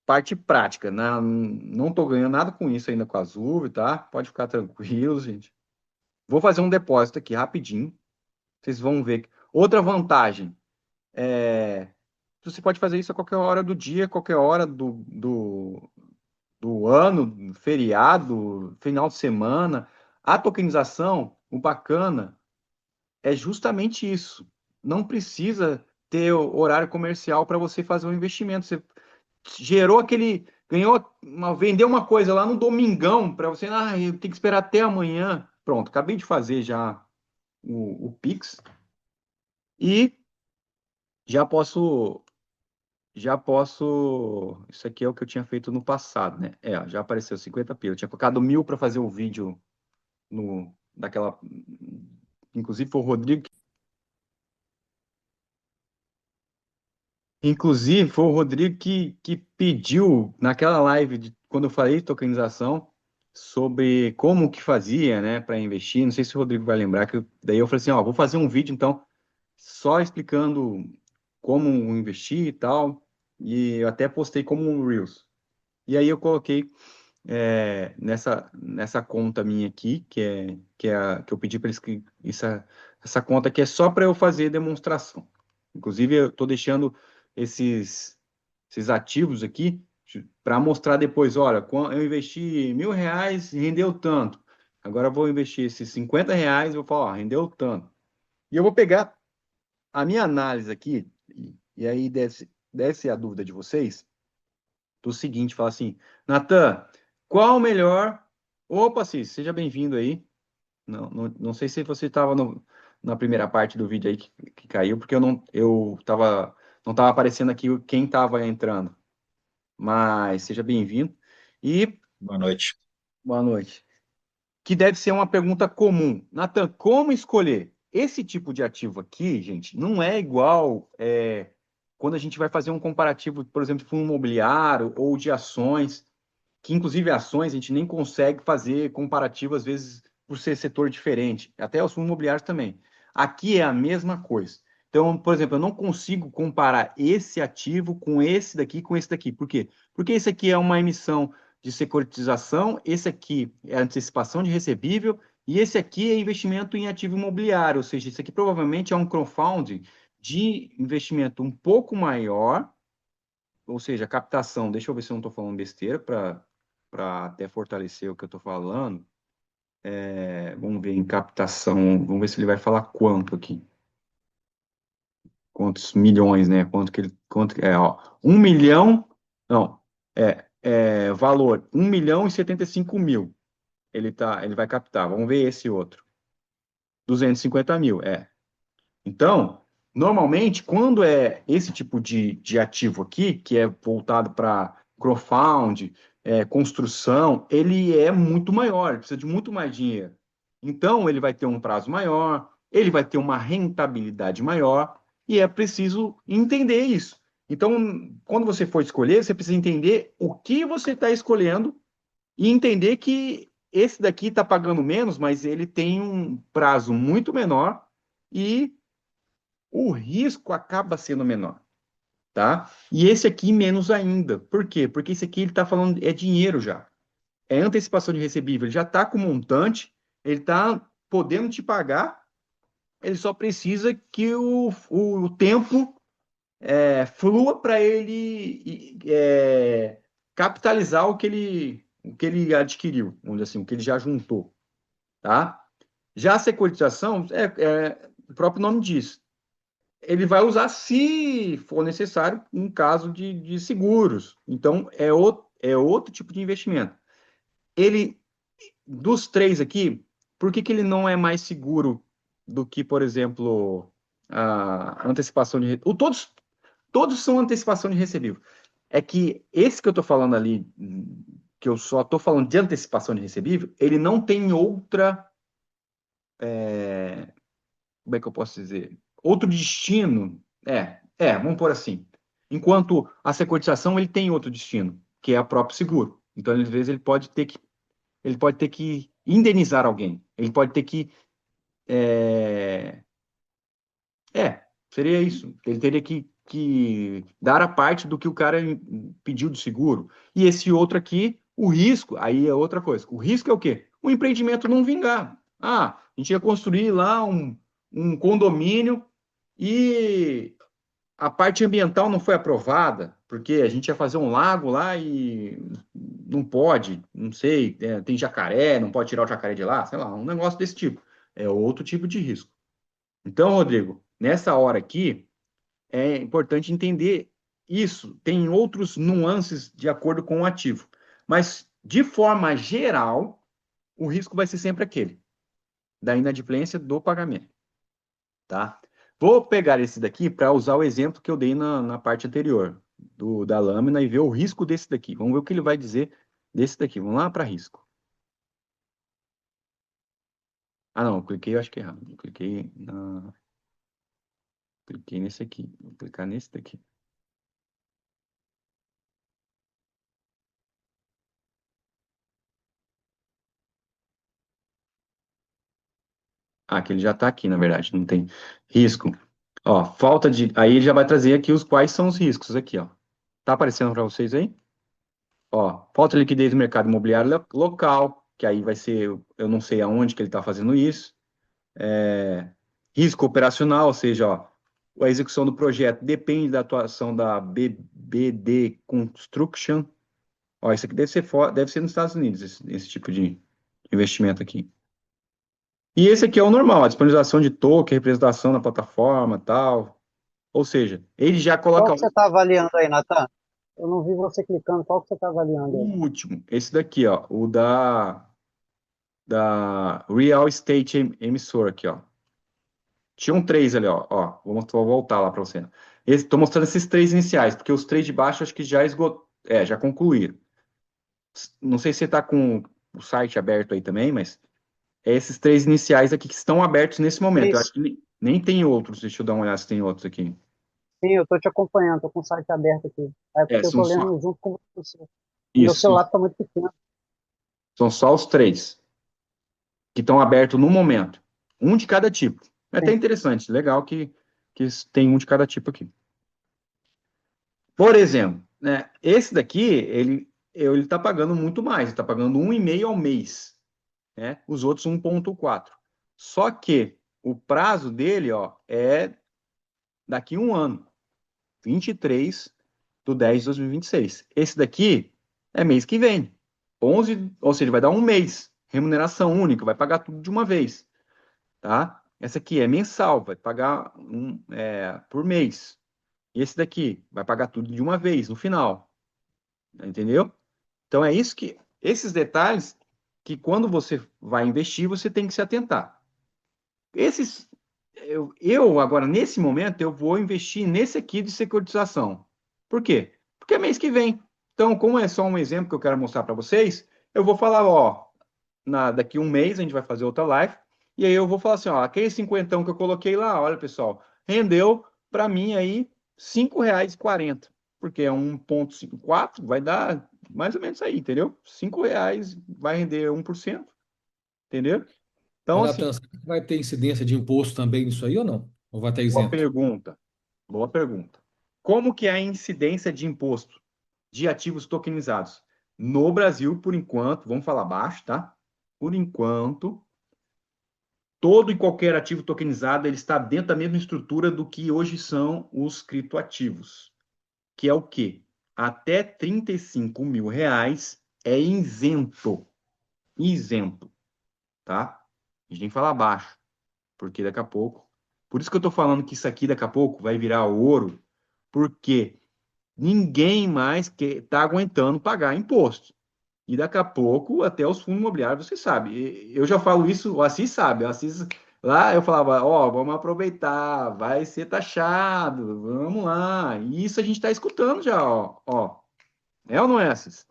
parte prática, né? Não estou ganhando nada com isso ainda com a Zuve, tá? Pode ficar tranquilo, gente. Vou fazer um depósito aqui rapidinho. Vocês vão ver. Outra vantagem você pode fazer isso a qualquer hora do dia, qualquer hora do ano, feriado, final de semana. A tokenização, o bacana é justamente isso. Não precisa ter horário comercial para você fazer um investimento. Você gerou vendeu uma coisa lá no domingão para você, eu tenho que esperar até amanhã. Pronto, acabei de fazer já o Pix e já posso isso aqui é o que eu tinha feito no passado, né? Já apareceu 50 pila. Eu tinha colocado 1.000 para fazer o vídeo daquela. Inclusive foi o Rodrigo. Inclusive foi o Rodrigo que pediu naquela live quando eu falei de tokenização sobre como que fazia, né, para investir. Não sei se o Rodrigo vai lembrar que daí eu falei assim, vou fazer um vídeo então só explicando como investir e tal. E eu até postei como um Reels. E aí eu coloquei nessa conta minha aqui, que eu pedi para eles que essa conta que é só para eu fazer demonstração. Inclusive, eu estou deixando esses ativos aqui para mostrar depois, olha, eu investi R$ 1.000 e rendeu tanto. Agora eu vou investir esses R$ 50 e vou falar, rendeu tanto. E eu vou pegar a minha análise aqui, e aí deve ser a dúvida de vocês, do seguinte, fala assim, Natan, qual o melhor... Opa, Cis, seja bem-vindo aí. Não sei se você estava na primeira parte do vídeo aí que caiu, porque não estava aparecendo aqui quem estava entrando. Mas seja bem-vindo. E Boa noite. boa noite. Que deve ser uma pergunta comum. Natan, como escolher? Esse tipo de ativo aqui, gente, não é igual quando a gente vai fazer um comparativo, por exemplo, de fundo imobiliário ou de ações, que inclusive ações a gente nem consegue fazer comparativo, às vezes, por ser setor diferente. Até os fundos imobiliários também. Aqui é a mesma coisa. Então, por exemplo, eu não consigo comparar esse ativo com esse daqui, com esse daqui. Por quê? Porque esse aqui é uma emissão de securitização, esse aqui é antecipação de recebível, e esse aqui é investimento em ativo imobiliário, ou seja, isso aqui provavelmente é um crowdfunding de investimento um pouco maior, ou seja, captação, deixa eu ver se eu não estou falando besteira, para até fortalecer o que eu estou falando. Vamos ver em captação, vamos ver se ele vai falar quanto aqui. Quantos milhões, né? Ó, 1 milhão, não, valor, 1.075.000 ele vai captar. Vamos ver esse outro. 250 mil, Então, Normalmente, quando é esse tipo de ativo aqui, que é voltado para crowdfunding, construção, ele é muito maior, ele precisa de muito mais dinheiro. Então, ele vai ter um prazo maior, ele vai ter uma rentabilidade maior, e é preciso entender isso. Então, quando você for escolher, você precisa entender o que você está escolhendo e entender que esse daqui está pagando menos, mas ele tem um prazo muito menor e o risco acaba sendo menor, tá? E esse aqui menos ainda. Por quê? Porque esse aqui ele está falando é dinheiro já. É antecipação de recebível. Ele já está com montante, ele está podendo te pagar, ele só precisa que o tempo flua para ele capitalizar o que ele adquiriu, vamos dizer assim, o que ele já juntou, tá? Já a securitização, o próprio nome diz, ele vai usar se for necessário em caso de seguros. Então, é outro tipo de investimento. Ele, dos três aqui, por que que ele não é mais seguro do que, por exemplo, a antecipação de... Todos são antecipação de recebível. É que esse que eu estou falando ali, que eu só estou falando de antecipação de recebível, ele não tem outra... como é que eu posso dizer? Outro destino. Vamos por assim. Enquanto a securitização ele tem outro destino, que é o próprio seguro. Então, às vezes, ele pode ter que indenizar alguém. Ele pode ter que. É, seria isso. Ele teria que dar a parte do que o cara pediu de seguro. E esse outro aqui, o risco, aí é outra coisa. O risco é o quê? O empreendimento não vingar. Ah, a gente ia construir lá um condomínio e a parte ambiental não foi aprovada, porque a gente ia fazer um lago lá e não pode, não sei, tem jacaré, não pode tirar o jacaré de lá, sei lá, um negócio desse tipo. É outro tipo de risco. Então, Rodrigo, nessa hora aqui, é importante entender isso. Tem outros nuances de acordo com o ativo. Mas, de forma geral, o risco vai ser sempre aquele, da inadimplência do pagamento, tá? Vou pegar esse daqui para usar o exemplo que eu dei na parte anterior da lâmina e ver o risco desse daqui. Vamos ver o que ele vai dizer desse daqui. Vamos lá para risco. Ah, não, eu cliquei, eu acho que é errado. Eu cliquei nesse aqui. Vou clicar nesse daqui. Ah, que ele já está aqui, na verdade, não tem risco. Ó, falta de. Aí ele já vai trazer aqui os quais são os riscos aqui, ó. Tá aparecendo para vocês aí? Ó, falta de liquidez no mercado imobiliário local, que aí vai ser, eu não sei aonde que ele está fazendo isso. Risco operacional, ou seja, ó, a execução do projeto depende da atuação da BBD Construction. Ó, isso aqui deve ser nos Estados Unidos, esse tipo de investimento aqui. E esse aqui é o normal, a disponibilização de token, representação na plataforma, tal. Ou seja, ele já Qual coloca que você está avaliando aí, Natan? Eu não vi você clicando. Qual que você está avaliando aí? o último, esse daqui, ó, o da Real Estate Emissor aqui, ó. Tinham três ali, ó. Vou voltar lá para você. Estou mostrando esses três iniciais, porque os três de baixo acho que já concluíram. Não sei se você está com o site aberto aí também, mas é esses três iniciais aqui que estão abertos nesse momento. Eu Isso. acho que nem tem outros. Deixa eu dar uma olhada se tem outros aqui. Sim, eu estou te acompanhando, estou com o site aberto aqui. É porque eu São estou só lendo junto com você. O meu isso, celular está muito pequeno. são só os três que estão abertos no momento. Um de cada tipo. É até Sim. interessante, legal que tem um de cada tipo aqui. Por exemplo, né, esse daqui, ele está pagando muito mais, ele está pagando 1,5 ao mês, né? Os outros 1,4. Só que o prazo dele, ó, é daqui um ano, 23/10/2026. Esse daqui é mês que vem, 11, ou seja, vai dar um mês, remuneração única, vai pagar tudo de uma vez, tá? Essa aqui é mensal, vai pagar por mês. E esse daqui vai pagar tudo de uma vez, no final. Entendeu? Então é isso esses detalhes que quando você vai investir, você tem que se atentar. Esses agora, nesse momento, eu vou investir nesse aqui de securitização. Por quê? Porque é mês que vem. Então, como é só um exemplo que eu quero mostrar para vocês, eu vou falar, ó, daqui um mês a gente vai fazer outra live, e aí eu vou falar assim, ó, aquele cinquentão que eu coloquei lá, olha, pessoal, rendeu para mim aí R$ 5,40, porque é 1,54, vai dar mais ou menos aí, entendeu? R$ 5 vai render 1%, entendeu? Ô, Então, assim, Natan, será que vai ter incidência de imposto também nisso aí ou não? Ou vai estar boa isento? pergunta, boa pergunta. Como que é a incidência de imposto de ativos tokenizados? No Brasil, por enquanto, vamos falar baixo, tá? Por enquanto, todo e qualquer ativo tokenizado ele está dentro da mesma estrutura do que hoje são os criptoativos, que é o quê? Até R$ 35.000 é isento. Isento, tá? A gente tem que falar baixo, porque daqui a pouco. Por isso que eu estou falando que isso aqui daqui a pouco vai virar ouro, porque ninguém mais está aguentando pagar imposto. E daqui a pouco, até os fundos imobiliários, você sabe. Eu já falo isso, o Assis sabe. O Assis, lá eu falava, ó, vamos aproveitar, vai ser taxado, vamos lá. E isso a gente está escutando já, ó. É ou não é, Assis?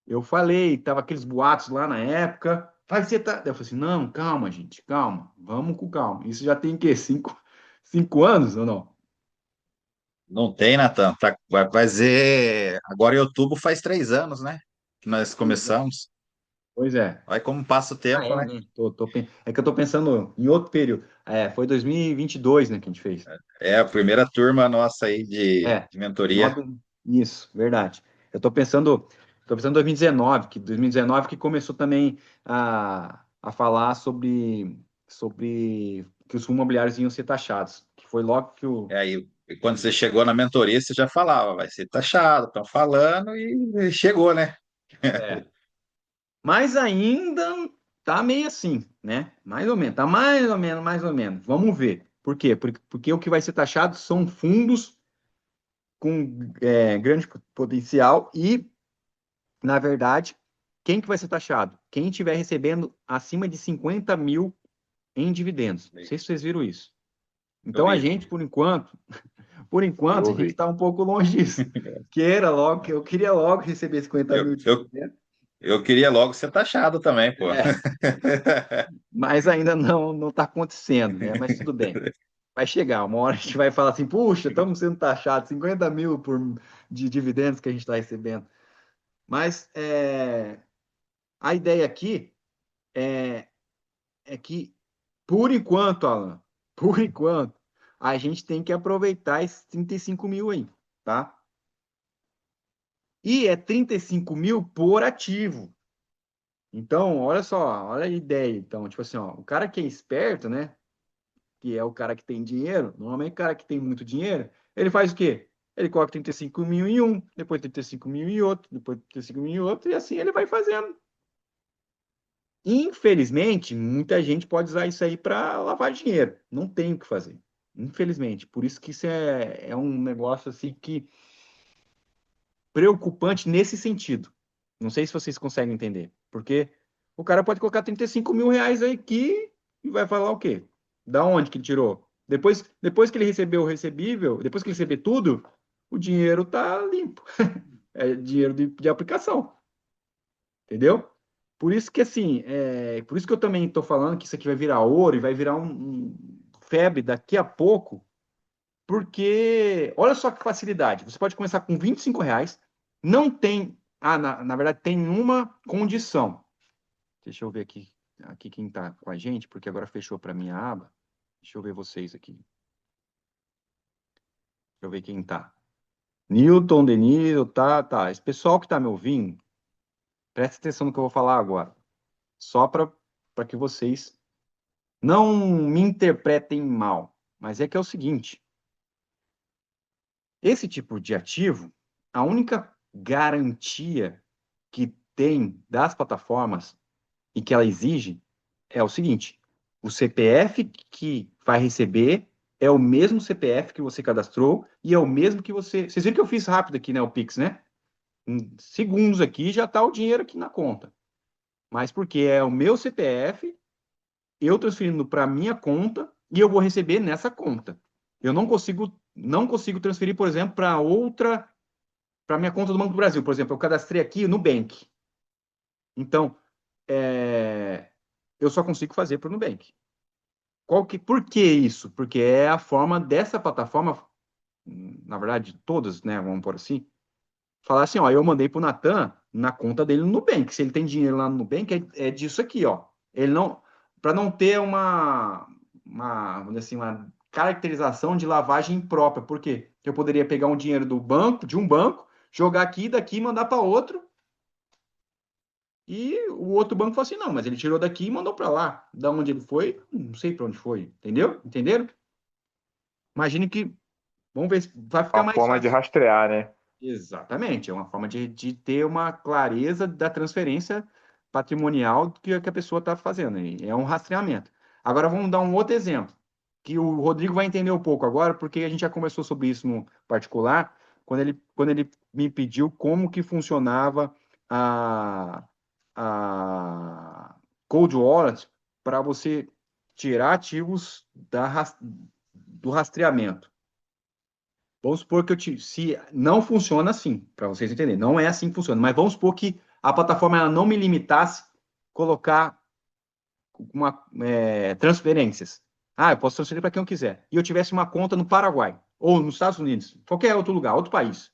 Eu falei, tava aqueles boatos lá na época, vai ser taxado. Eu falei assim, não, calma, gente, calma, vamos com calma. Isso já tem o quê? Cinco anos ou não? Não tem, Natan. Vai fazer. Agora em outubro faz 3 anos, né? Que nós Pois é. começamos. Pois é. Olha como passa o Ah, tempo, é, né? né? É que eu tô pensando em outro período. É, foi 2022, né, que a gente fez. É a primeira turma nossa aí É, de mentoria. isso, verdade. Eu tô pensando em 2019, que 2019 que começou também a falar sobre que os fundos imobiliários iam ser taxados, que foi logo que o... É aí, e quando você chegou na mentoria, você já falava, vai ser taxado, estão falando e chegou, né? É. Mas ainda tá meio assim, né? Mais ou menos, tá mais ou menos, mais ou menos. Vamos ver. Por quê? Porque o que vai ser taxado são fundos com grande potencial e, na verdade, quem que vai ser taxado? Quem estiver recebendo acima de 50 mil em dividendos. Não sei se vocês viram isso. Eu Então, a vi. gente, por enquanto, a Eu gente vi. está um pouco longe disso. Queira logo, que eu queria logo receber 50 Eu, mil de eu, dividendos, eu queria logo ser taxado também, pô. é, mas ainda não está acontecendo, né? Mas tudo bem. Vai chegar, uma hora a gente vai falar assim, puxa, estamos sendo taxados 50 mil de dividendos que a gente está recebendo. Mas a ideia aqui é que, por enquanto, Alan, por enquanto, a gente tem que aproveitar esses 35 mil aí, tá? E é 35 mil por ativo. Então, olha só, olha a ideia. Então, tipo assim, ó, o cara que é esperto, né? Que é o cara que tem dinheiro, normalmente o cara que tem muito dinheiro, ele faz o quê? Ele coloca 35 mil em um, depois 35 mil em outro, depois 35 mil em outro, e assim ele vai fazendo. Infelizmente, muita gente pode usar isso aí para lavar dinheiro. Não tem o que fazer. Infelizmente. Por isso que isso é um negócio assim que preocupante nesse sentido. Não sei se vocês conseguem entender. Porque o cara pode colocar 35 mil reais aí aqui e vai falar o quê? Da onde que ele tirou? Depois que ele recebeu o recebível, depois que ele receber tudo, o dinheiro tá limpo. É dinheiro de aplicação. Entendeu? Por isso que assim, por isso que eu também estou falando que isso aqui vai virar ouro e vai virar um febre daqui a pouco, porque olha só que facilidade. Você pode começar com R$ 25, não tem. Na verdade, tem uma condição. Deixa eu ver aqui quem está com a gente, porque agora fechou para minha aba. Deixa eu ver vocês aqui. Deixa eu ver quem está. Newton, Denise, tá. Esse pessoal que está me ouvindo, presta atenção no que eu vou falar agora. Só para que vocês não me interpretem mal, mas é que é o seguinte: esse tipo de ativo, a única garantia que tem das plataformas e que ela exige é o seguinte: o CPF que vai receber é o mesmo CPF que você cadastrou e é o mesmo que você. Vocês viram que eu fiz rápido aqui, né? O Pix, né? Em segundos aqui já está o dinheiro aqui na conta. Mas porque é o meu CPF, eu transferindo para minha conta e eu vou receber nessa conta. Eu não consigo transferir, por exemplo, para minha conta do Banco do Brasil. Por exemplo, eu cadastrei aqui no Nubank. Então, eu só consigo fazer para o Nubank. Por que isso? Porque é a forma dessa plataforma, na verdade, todas, né, vamos por assim, falar assim, ó, eu mandei para o Natan na conta dele no Nubank. Se ele tem dinheiro lá no Nubank, é disso aqui, ó. Ele não, para não ter vamos dizer assim, uma caracterização de lavagem imprópria. Por quê? Eu poderia pegar um dinheiro de um banco, jogar aqui, daqui, mandar para outro, e o outro banco falou assim, não, mas ele tirou daqui e mandou para lá. Da onde ele foi, não sei para onde foi. Entendeu? Entenderam? Imagine que, vamos ver se vai ficar Uma mais forma de fácil. rastrear, né? Exatamente, é uma forma de ter uma clareza da transferência patrimonial que a pessoa está fazendo. E é um rastreamento. Agora vamos dar um outro exemplo, que o Rodrigo vai entender um pouco agora, porque a gente já conversou sobre isso no particular, quando ele me pediu como que funcionava a Cold Wallet para você tirar ativos do rastreamento. Vamos supor que se não funciona assim, para vocês entenderem, não é assim que funciona, mas vamos supor que a plataforma ela não me limitasse colocar transferências. Eu posso transferir para quem eu quiser. E eu tivesse uma conta no Paraguai, ou nos Estados Unidos, qualquer outro lugar, outro país.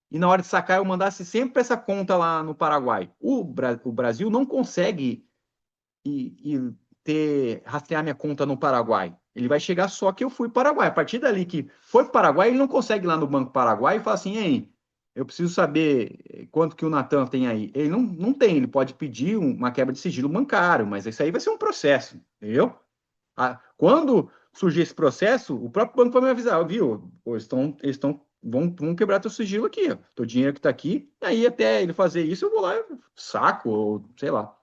E na hora de sacar eu mandasse sempre para essa conta lá no Paraguai. O Brasil não consegue rastrear minha conta no Paraguai. Ele vai chegar só que eu fui para o Paraguai. A partir dali que foi para o Paraguai, ele não consegue ir lá no Banco Paraguai e falar assim, ei, eu preciso saber quanto que o Natan tem aí. Ele não tem, ele pode pedir uma quebra de sigilo bancário, mas isso aí vai ser um processo, entendeu? Quando surgir esse processo, o próprio banco vai me avisar, viu? Vão quebrar teu sigilo aqui, ó. Teu dinheiro que está aqui, aí até ele fazer isso, eu vou lá, saco, ou sei lá.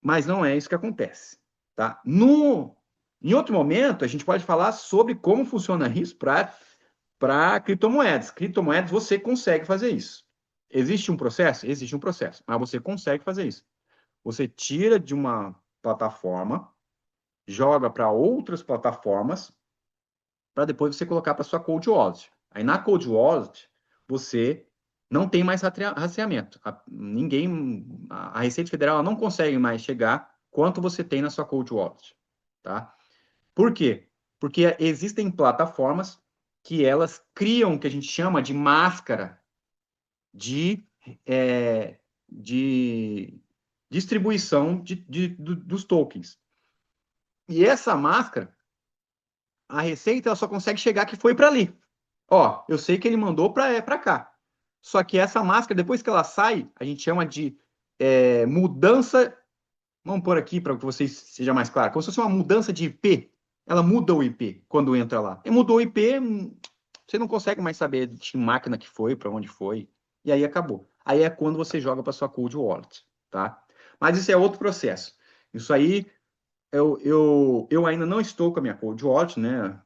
Mas não é isso que acontece, tá? Em outro momento, a gente pode falar sobre como funciona isso para criptomoedas. Criptomoedas, você consegue fazer isso. Existe um processo? Existe um processo, mas você consegue fazer isso. Você tira de uma plataforma, joga para outras plataformas, para depois você colocar para sua Cold Wallet. Aí na Cold Wallet, você não tem mais rastreamento. A Receita Federal ela não consegue mais chegar quanto você tem na sua Cold Wallet, tá? Por quê? Porque existem plataformas que elas criam o que a gente chama de máscara de, de distribuição dos tokens. E essa máscara, a Receita ela só consegue chegar que foi para ali. Ó, eu sei que ele mandou para cá. Só que essa máscara, depois que ela sai, a gente chama de mudança. Vamos pôr aqui para que vocês seja mais claro. Como se fosse uma mudança de IP. Ela muda o IP quando entra lá. E mudou o IP, você não consegue mais saber de que máquina que foi, para onde foi. E aí acabou. Aí é quando você joga para sua Cold Wallet, tá? Mas isso é outro processo. Isso aí eu ainda não estou com a minha Cold Wallet, né?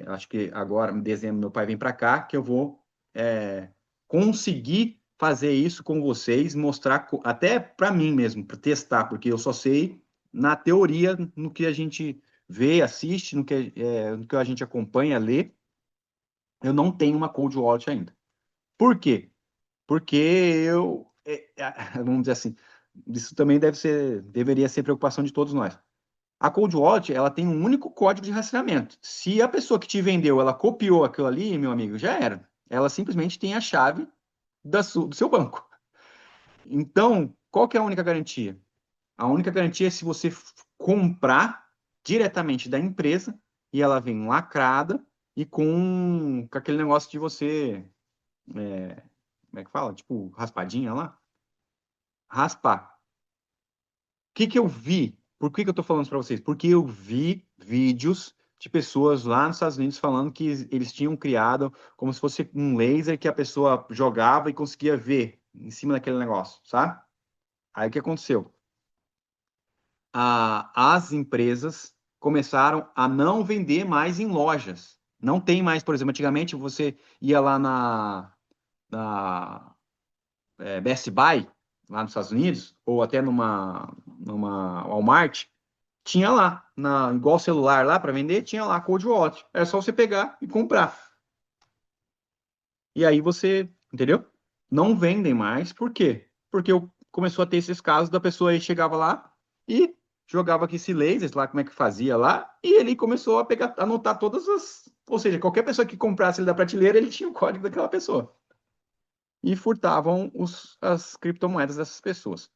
Acho que agora, em dezembro, meu pai vem para cá, que eu vou conseguir fazer isso com vocês, mostrar até para mim mesmo, para testar, porque eu só sei na teoria, no que a gente vê, assiste, no que a gente acompanha, lê, eu não tenho uma Cold Wallet ainda. Por quê? Porque vamos dizer assim, isso também deveria ser preocupação de todos nós. A Cold Wallet, ela tem um único código de rastreamento. Se a pessoa que te vendeu, ela copiou aquilo ali, meu amigo, já era. Ela simplesmente tem a chave do seu banco. Então, qual que é a única garantia? A única garantia é se você comprar diretamente da empresa e ela vem lacrada e com aquele negócio de você, como é que fala? Tipo, raspadinha lá? Raspar. O que eu vi? Por que eu estou falando isso para vocês? Porque eu vi vídeos de pessoas lá nos Estados Unidos falando que eles tinham criado como se fosse um laser que a pessoa jogava e conseguia ver em cima daquele negócio, sabe? Aí o que aconteceu? As empresas começaram a não vender mais em lojas. Não tem mais, por exemplo, antigamente você ia lá na Best Buy, lá nos Estados Unidos, ou até numa Walmart, tinha lá, igual celular lá para vender, tinha lá Cold Wallet. Era só você pegar e comprar. E aí você, entendeu? Não vendem mais, por quê? Porque começou a ter esses casos da pessoa aí chegava lá e jogava aqui esse laser, lá como é que fazia lá, e ele começou a pegar, anotar todas as, ou seja, qualquer pessoa que comprasse ele da prateleira, ele tinha o código daquela pessoa. E furtavam as criptomoedas dessas pessoas.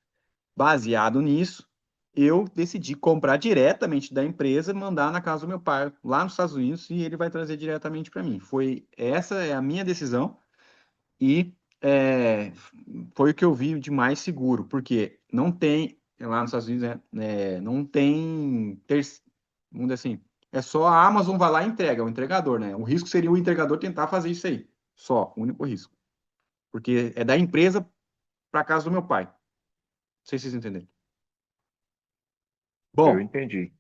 Baseado nisso, eu decidi comprar diretamente da empresa, mandar na casa do meu pai, lá nos Estados Unidos, e ele vai trazer diretamente para mim. Essa é a minha decisão e foi o que eu vi de mais seguro, porque não tem, lá nos Estados Unidos, não tem, vamos dizer assim, é só a Amazon vai lá e entrega, o entregador, né? O risco seria o entregador tentar fazer isso aí, só, o único risco. Porque é da empresa para casa do meu pai. Não sei se vocês entenderam. Eu Bom, entendi.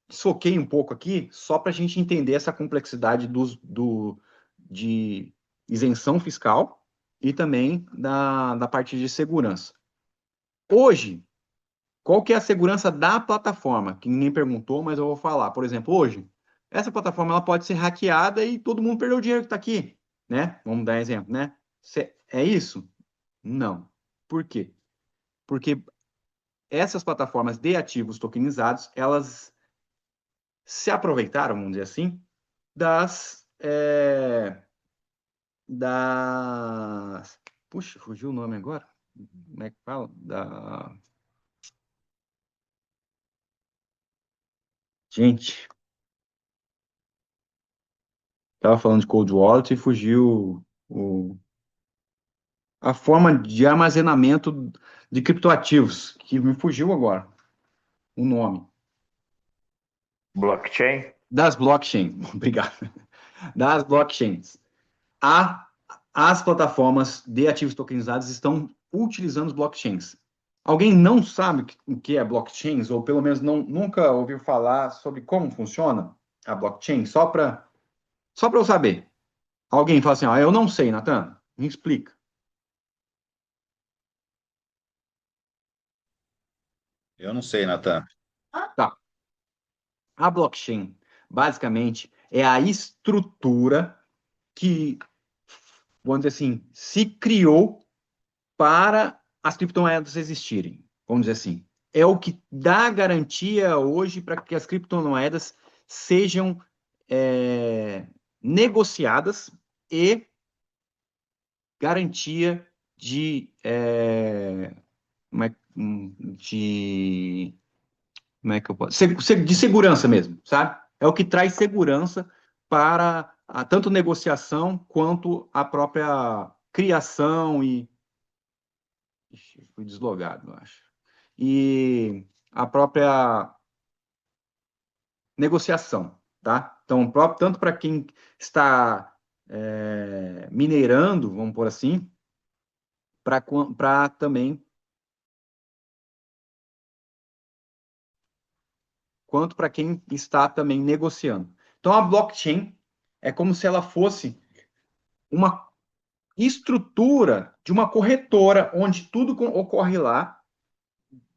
soquei um pouco aqui só para a gente entender essa complexidade de isenção fiscal e também da parte de segurança. Hoje, qual que é a segurança da plataforma? Que ninguém perguntou, mas eu vou falar. Por exemplo, hoje, essa plataforma ela pode ser hackeada e todo mundo perdeu o dinheiro que está aqui, né? Vamos dar um exemplo, né? É isso? Não. Por quê? Porque essas plataformas de ativos tokenizados, elas se aproveitaram, vamos dizer assim, das... Puxa, fugiu o nome agora? Como é que fala? Gente, estava falando de Cold Wallet e fugiu a forma de armazenamento de criptoativos, que me fugiu agora o nome. Blockchain? Das blockchains, obrigado. Das blockchains. A, as plataformas de ativos tokenizados estão utilizando os blockchains. Alguém não sabe o que é blockchains, ou pelo menos nunca ouviu falar sobre como funciona a blockchain? Só para eu saber. Alguém fala assim, eu não sei, Nathan, me explica. Eu não sei, Natan. Tá. A blockchain, basicamente, é a estrutura que, vamos dizer assim, se criou para as criptomoedas existirem. Vamos dizer assim. É o que dá garantia hoje para que as criptomoedas sejam negociadas e garantia de como é que eu posso? De segurança mesmo, sabe? É o que traz segurança para tanto negociação quanto a própria criação e. Ixi, fui deslogado, eu acho. E a própria negociação, tá? Então, tanto para quem está minerando, vamos por assim, para também, quanto para quem está também negociando. Então, a blockchain é como se ela fosse uma estrutura de uma corretora, onde tudo ocorre lá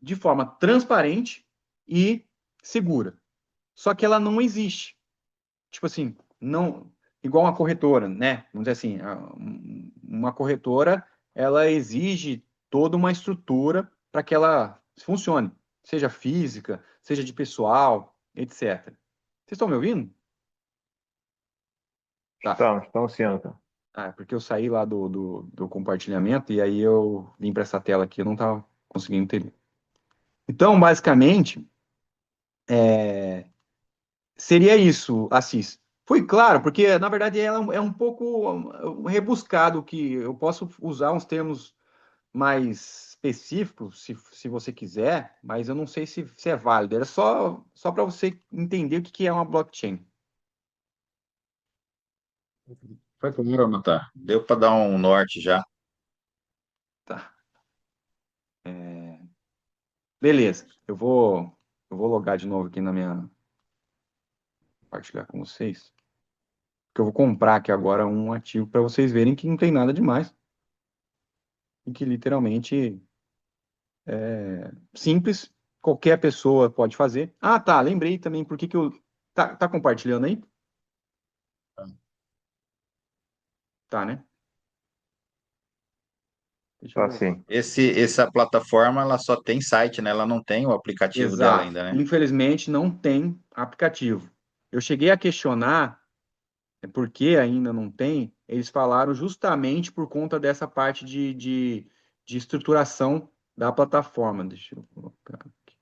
de forma transparente e segura. Só que ela não existe. Tipo assim, não igual uma corretora, né? Vamos dizer assim, uma corretora, ela exige toda uma estrutura para que ela funcione, seja física, seja de pessoal, etc. Vocês estão me ouvindo? Tá. Estamos sim, Natan. Porque eu saí lá do compartilhamento e aí eu vim para essa tela aqui, eu não estava conseguindo entender. Então, basicamente, seria isso, Assis. Foi claro, porque na verdade ela é um pouco rebuscado, que eu posso usar uns termos mais específicos, se você quiser, mas eu não sei se é válido. Era só para você entender o que é uma blockchain. Foi primeiro, Natan. Deu para dar um norte já. Tá. Beleza, eu vou logar de novo aqui na minha. Compartilhar com vocês. Que eu vou comprar aqui agora um ativo para vocês verem que não tem nada demais. E que literalmente é simples qualquer pessoa pode fazer. Ah, tá, lembrei também por que que eu... Tá compartilhando aí? Tá, né? Deixa eu Tá voltar. assim. Essa plataforma, ela só tem site, né? Ela não tem o aplicativo dela Exato. ainda, né? Infelizmente, não tem aplicativo. Eu cheguei a questionar por que ainda não tem. Eles falaram justamente por conta dessa parte de estruturação da plataforma. Deixa eu colocar aqui.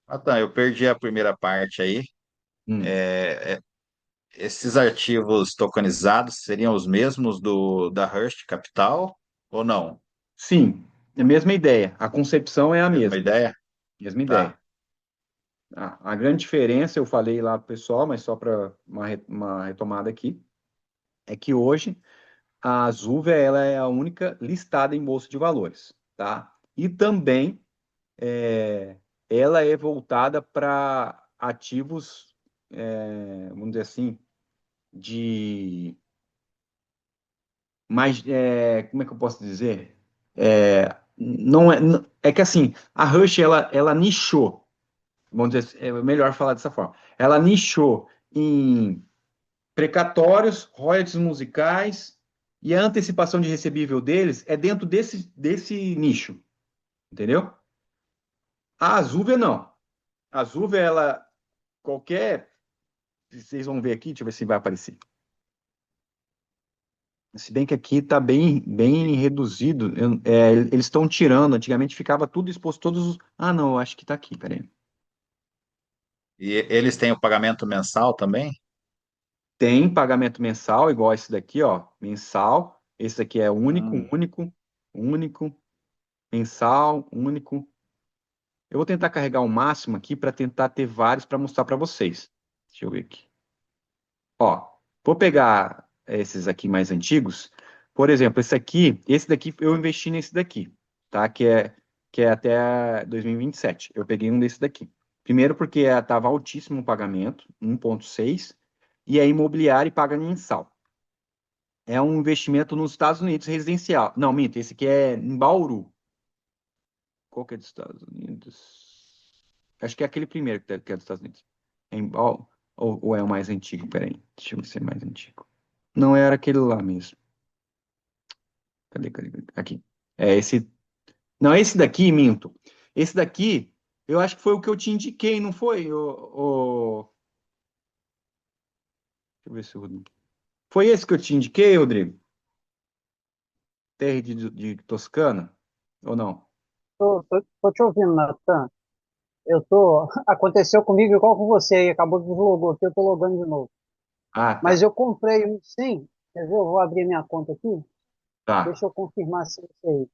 Ah, tá, eu perdi a primeira parte aí. Hum. Esses arquivos tokenizados seriam os mesmos da Hearst Capital ou não? Sim, é a mesma ideia. A concepção é a Mesma mesma. ideia? Mesma ideia. Tá. A grande diferença, eu falei lá pro pessoal, mas só para uma retomada aqui, é que hoje a Azuvia ela é a única listada em bolsa de valores, tá? E também ela é voltada para ativos, vamos dizer assim, de mais, como é que eu posso dizer? Não é, é que assim, a Rush ela nichou, vamos dizer, é melhor falar dessa forma. Ela nichou em precatórios, royalties musicais e a antecipação de recebível deles é dentro desse nicho, entendeu? A Azuvia não. A Azuvia, ela, qualquer, vocês vão ver aqui, deixa eu ver se vai aparecer. Se bem que aqui está bem reduzido, eles estão tirando, antigamente ficava tudo exposto, todos os... Ah, não, eu acho que está aqui, peraí. E eles têm o pagamento mensal também? Tem pagamento mensal, igual esse daqui, ó, mensal. Esse aqui é único, Hum. único, único, mensal, único. Eu vou tentar carregar o máximo aqui para tentar ter vários para mostrar para vocês. Deixa eu ver aqui. Ó, vou pegar esses aqui mais antigos. Por exemplo, esse daqui eu investi nesse daqui, tá? Que é até 2027. Eu peguei um desse daqui. Primeiro porque estava altíssimo o pagamento, 1,6, e é imobiliário e paga mensal. É um investimento nos Estados Unidos residencial. Não, minto, esse aqui é em Bauru. Qual que é dos Estados Unidos? Acho que é aquele primeiro que é dos Estados Unidos. Ou é o mais antigo? Peraí, deixa eu ver se é mais antigo. Não era aquele lá mesmo. Cadê? Aqui. É esse. Não, esse daqui, minto. Esse daqui, eu acho que foi o que eu te indiquei, não foi? Deixa eu ver se eu... Foi esse que eu te indiquei, Rodrigo? Terra de Toscana? Ou não? Tô te ouvindo, Natan. Eu tô. Aconteceu comigo igual com você aí, acabou que deslogou aqui, eu tô logando de novo. Ah, Mas tá. eu comprei um sim. Quer ver? Eu vou abrir minha conta aqui. Tá. Deixa eu confirmar se é esse aí.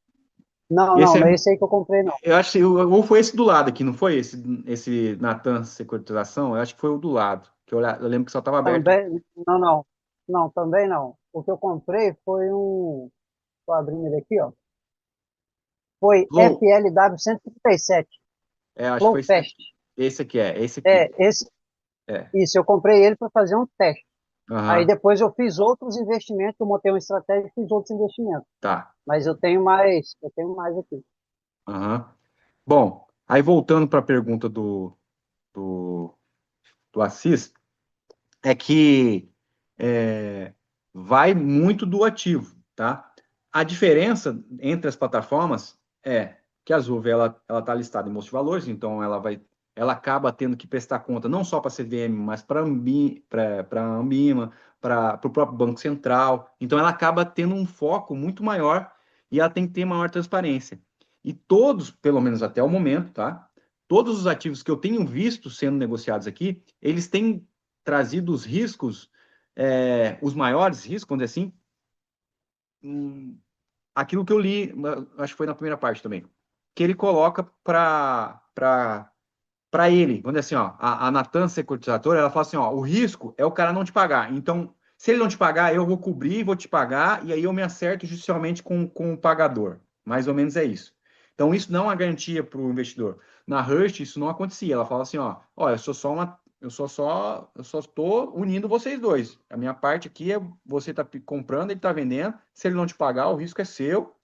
Não, Esse não, é. não é esse aí que eu comprei, não. Eu acho que ou foi esse do lado aqui, não foi? Esse Natan Securitização? Eu acho que foi o do lado. Eu lembro que só estava aberto. Também, não, não. Não, também não. O que eu comprei foi um. Tô abrindo ele aqui, ó. Foi Flow. FLW 137, Acho que foi Flowfast. esse aqui, esse aqui. É, esse, É. isso, eu comprei ele para fazer um teste. Aí Aham, depois eu fiz outros investimentos, eu montei uma estratégia e fiz outros investimentos. tá. Mas eu tenho mais aqui. Aham. Bom, aí voltando para a pergunta do, do Assis, é que vai muito do ativo, tá? A diferença entre as plataformas é que a Azul ela está listada em bolsa de valores, então ela acaba tendo que prestar conta não só para a CVM, mas para a Ambima, para o próprio Banco Central. Então ela acaba tendo um foco muito maior e ela tem que ter maior transparência. E todos, pelo menos até o momento, tá? Todos os ativos que eu tenho visto sendo negociados aqui, eles têm trazido os riscos, os maiores riscos, vamos dizer assim, aquilo que eu li, acho que foi na primeira parte também, que ele coloca para ele, vamos dizer assim, ó, a Natan Securitizadora, ela fala assim, ó, o risco é o cara não te pagar. Então, se ele não te pagar, eu vou cobrir, vou te pagar, e aí eu me acerto judicialmente com o pagador. Mais ou menos é isso. Então, isso não é uma garantia para o investidor. Na Hearst, isso não acontecia. Ela fala assim, ó, eu só estou unindo vocês dois. A minha parte aqui é você está comprando, ele está vendendo. Se ele não te pagar, o risco é seu,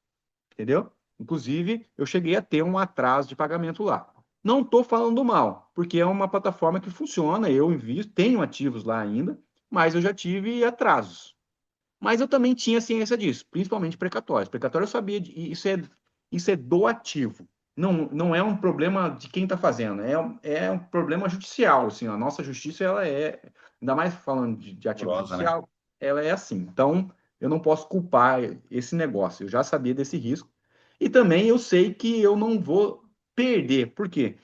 entendeu? Inclusive, eu cheguei a ter um atraso de pagamento lá. Não estou falando mal, porque é uma plataforma que funciona, eu invisto, tenho ativos lá ainda, mas eu já tive atrasos. Mas eu também tinha ciência disso, principalmente precatórios. Precatório eu sabia, isso é do ativo. Não é um problema de quem está fazendo, é um problema judicial. Assim, a nossa justiça, ela é, ainda mais falando de ativo Rosa, né? judicial, ela é assim. Então, eu não posso culpar esse negócio. Eu já sabia desse risco. E também eu sei que eu não vou perder. Por quê?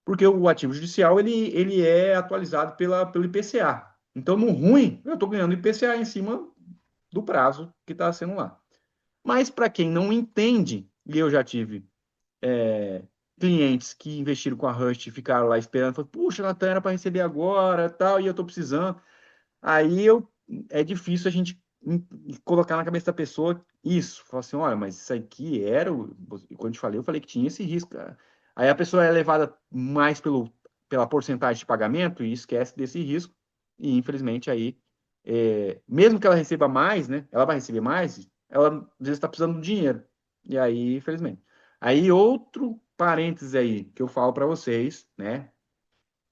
Porque o ativo judicial ele é atualizado pelo IPCA. Então, no ruim, eu estou ganhando IPCA em cima do prazo que está sendo lá. Mas para quem não entende, e eu já tive clientes que investiram com a Rush e ficaram lá esperando, falaram, puxa, Natan, era para receber agora, tal, e eu estou precisando. Aí é difícil a gente colocar na cabeça da pessoa isso. Falar assim, olha, mas isso aqui era. Quando eu te falei, eu falei que tinha esse risco, cara. Aí a pessoa é levada mais pela porcentagem de pagamento e esquece desse risco. E infelizmente aí, mesmo que ela receba mais, né? Ela vai receber mais, ela às vezes está precisando do dinheiro. E aí, infelizmente. Aí, outro parênteses aí que eu falo para vocês, né?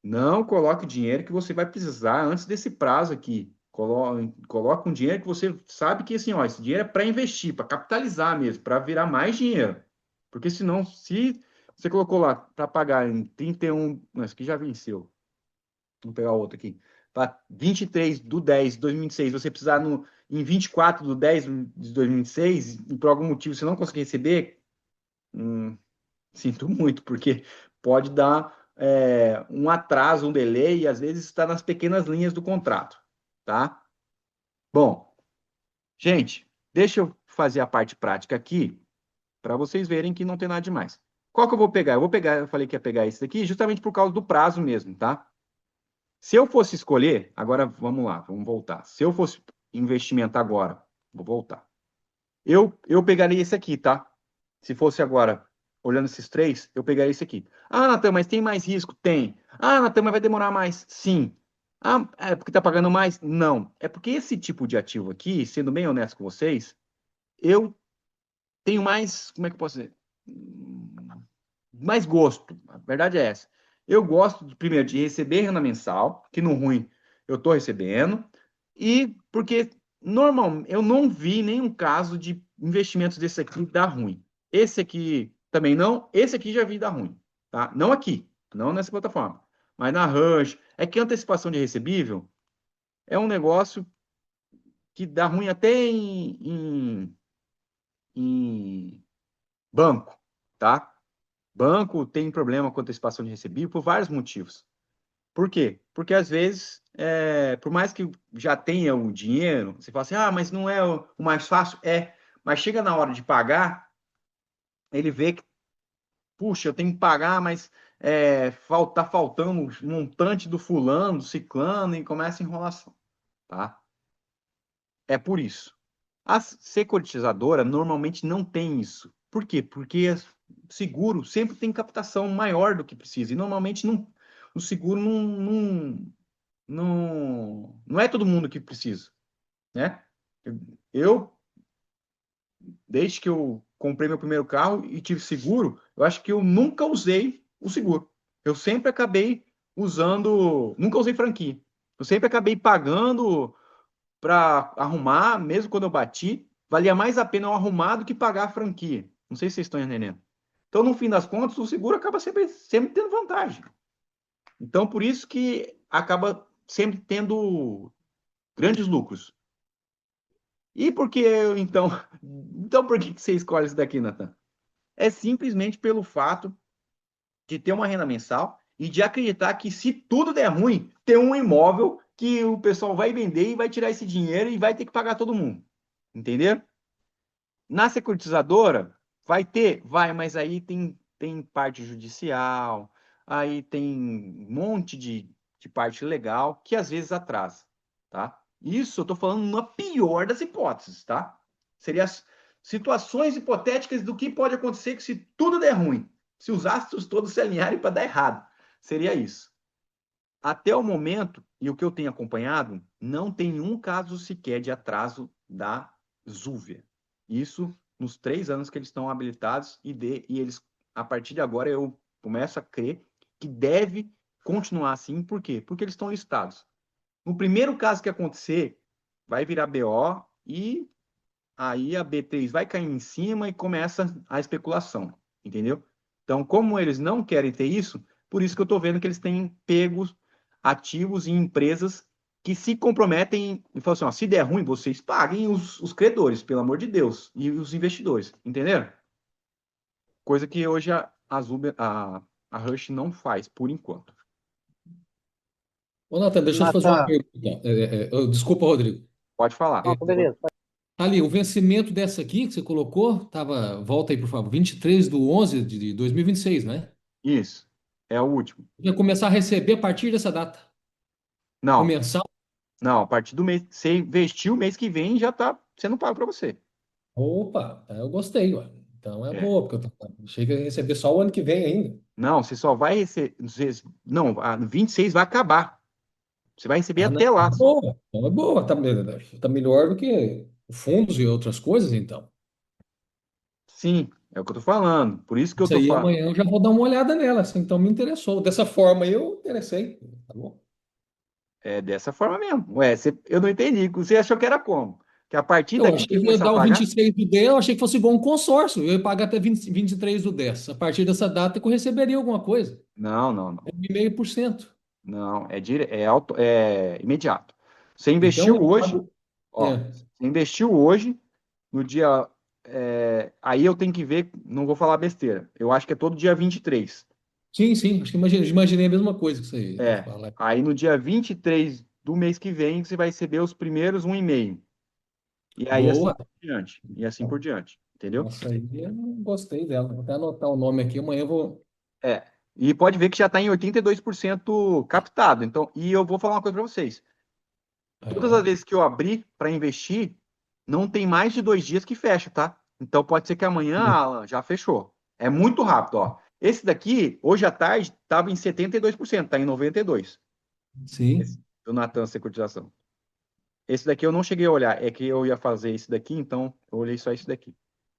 Não coloque dinheiro que você vai precisar antes desse prazo aqui. Coloque um dinheiro que você sabe que assim, ó, esse dinheiro é para investir, para capitalizar mesmo, para virar mais dinheiro. Porque senão, se você colocou lá para pagar em 31, não, esse aqui já venceu. Vamos pegar outro aqui. Para 23/10/2026, você precisar em 24/10/2026 e por algum motivo você não conseguir receber, sinto muito, porque pode dar um atraso, um delay, e às vezes está nas pequenas linhas do contrato, tá? Bom, gente, deixa eu fazer a parte prática aqui, para vocês verem que não tem nada demais. Qual que eu vou pegar? Eu falei que ia pegar esse daqui justamente por causa do prazo mesmo, tá? Se eu fosse escolher, agora vamos lá, vamos voltar. Se eu fosse investimento agora, vou voltar. Eu pegaria esse aqui, tá? Se fosse agora, olhando esses três, eu pegaria esse aqui. Ah, Natan, mas tem mais risco? Tem. Ah, Natan, mas vai demorar mais? Sim. Ah, é porque tá pagando mais? Não. É porque esse tipo de ativo aqui, sendo bem honesto com vocês, eu tenho mais, como é que eu posso dizer? Mais gosto. A verdade é essa. Eu gosto, primeiro, de receber renda mensal, que no ruim eu estou recebendo, e porque normal, eu não vi nenhum caso de investimentos desse aqui dar ruim. Esse aqui também não, esse aqui já vi dar ruim, tá? Não aqui, não nessa plataforma, mas na Rush. É que antecipação de recebível é um negócio que dá ruim até em banco, tá? Banco tem problema com antecipação de recebível por vários motivos. Por quê? Porque às vezes, por mais que já tenha o dinheiro, você fala assim, ah, mas não é o mais fácil? É, mas chega na hora de pagar, ele vê que, puxa, eu tenho que pagar, mas tá faltando um montante do fulano, do ciclano, e começa a enrolação, tá? É por isso. A securitizadora normalmente não tem isso. Por quê? Porque seguro sempre tem captação maior do que precisa. E normalmente o seguro não é todo mundo que precisa, né? Eu, desde que eu comprei meu primeiro carro e tive seguro, eu acho que eu nunca usei o seguro. Eu sempre acabei usando, nunca usei franquia. Eu sempre acabei pagando para arrumar, mesmo quando eu bati, valia mais a pena eu arrumar do que pagar a franquia. Não sei se vocês estão entendendo. Então, no fim das contas, o seguro acaba sempre tendo vantagem. Então, por isso que acaba sempre tendo grandes lucros. E por que então? Então, por que você escolhe isso daqui, Nathan? É simplesmente pelo fato de ter uma renda mensal e de acreditar que se tudo der ruim, tem um imóvel que o pessoal vai vender e vai tirar esse dinheiro e vai ter que pagar todo mundo. Entendeu? Na securitizadora, vai ter? Vai, mas aí tem parte judicial, aí tem um monte de parte legal que às vezes atrasa, tá? Isso eu tô falando na pior das hipóteses, tá? Seria as situações hipotéticas do que pode acontecer se tudo der ruim, se os astros todos se alinharem para dar errado. Seria isso. Até o momento, e o que eu tenho acompanhado, não tem um caso sequer de atraso da Zúvia. Isso nos 3 anos que eles estão habilitados e eles, a partir de agora, eu Começo a crer que deve continuar assim. Por quê? Porque eles estão listados. No primeiro caso que acontecer, vai virar BO e aí a B3 vai cair em cima e começa a especulação, entendeu? Então, como eles não querem ter isso, por isso que eu estou vendo que eles têm pegos ativos em empresas que se comprometem e falam assim, ó, se der ruim, vocês paguem os credores, pelo amor de Deus, e os investidores, entenderam? Coisa que hoje a Rush não faz, por enquanto. Ô, Nathan, deixa eu te fazer uma Natan, pergunta. Desculpa, Rodrigo. Pode falar. não, beleza. Ali, o vencimento dessa aqui que você colocou, volta aí, por favor, 23/11 de 2026, né? Isso. É o último. Vai começar a receber a partir dessa data. O Não, mensal. não, a partir do mês, você investiu o mês que vem já está sendo pago para você. Opa, eu gostei, ué. Então é É. boa, porque achei que ia receber só o ano que vem ainda. Não, você só vai receber. Não, a 26 vai acabar. Você vai receber Ah, não, até lá é só. boa. Então é boa, tá melhor do que fundos e outras coisas, então. Sim, é o que eu tô falando. Por isso que eu Isso tô aí falando. amanhã eu já vou dar uma olhada nela, assim, então me interessou. Dessa forma eu interessei, tá bom? É dessa forma mesmo. Ué, eu não entendi. Você achou que era como? Que a partir Eu daqui que achei eles que ia começaram a dar o pagar? 26 do 10, eu achei que fosse igual um consórcio. Eu ia pagar até 23 do 10. A partir dessa data eu receberia alguma coisa. Não, não, não. 1,5%. Não, é imediato. Você Então, investiu eu hoje, pago. ó. É. Você investiu hoje, no dia. Aí eu tenho que ver, não vou falar besteira. Eu acho que é todo dia 23. Sim, sim, acho que imaginei a mesma coisa que você ia É. falar. Aí no dia 23 do mês que vem, você vai receber os primeiros 1,5. E aí assim Boa. por diante. E assim por diante. Entendeu? Essa aí eu gostei dela. Vou até anotar o nome aqui, amanhã eu vou. É. E pode ver que já está em 82% captado. Então, e eu vou falar uma coisa para vocês. Todas as É. vezes que eu abrir para investir, não tem mais de 2 dias que fecha, tá? Então pode ser que amanhã, Alan, já fechou. É muito rápido, ó. Esse daqui, hoje à tarde, estava em 72%, está em 92%. Esse Sim. do Natan Securitização. Esse daqui eu não cheguei a olhar, é que eu ia fazer esse daqui, então eu olhei só esse daqui.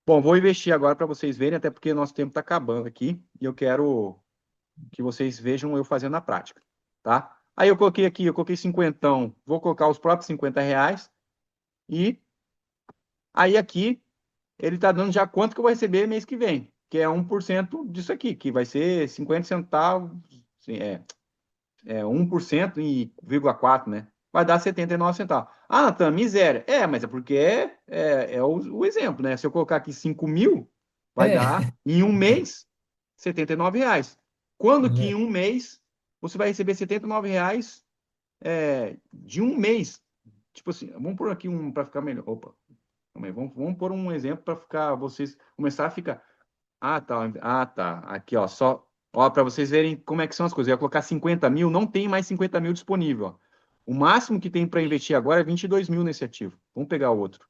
Bom, vou investir agora para vocês verem, até porque nosso tempo está acabando aqui e eu quero que vocês vejam eu fazendo na prática, tá? Aí eu coloquei aqui, eu coloquei cinquentão, vou colocar os próprios R$ 50 e aí aqui ele está dando já quanto que eu vou receber mês que vem, que é 1% disso aqui, que vai ser 50 centavos, sim, é 1% e 0,4, né? Vai dar 79 centavos. Ah, Natan, miséria. Mas é porque é o exemplo, né? Se eu colocar aqui 5.000, vai dar, É. em um mês, R$ 79. Quando que em É. um mês você vai receber R$ 79 de um mês? Tipo assim, vamos pôr aqui um para ficar melhor. Opa, calma aí, vamos pôr um exemplo para ficar, vocês começar a ficar. Ah, tá. Ah, tá. Aqui, ó, só. Ó, para vocês verem como é que são as coisas. Eu ia colocar 50.000, não tem mais 50.000 disponível, ó. O máximo que tem para investir agora é 22.000 nesse ativo. Vamos pegar o outro.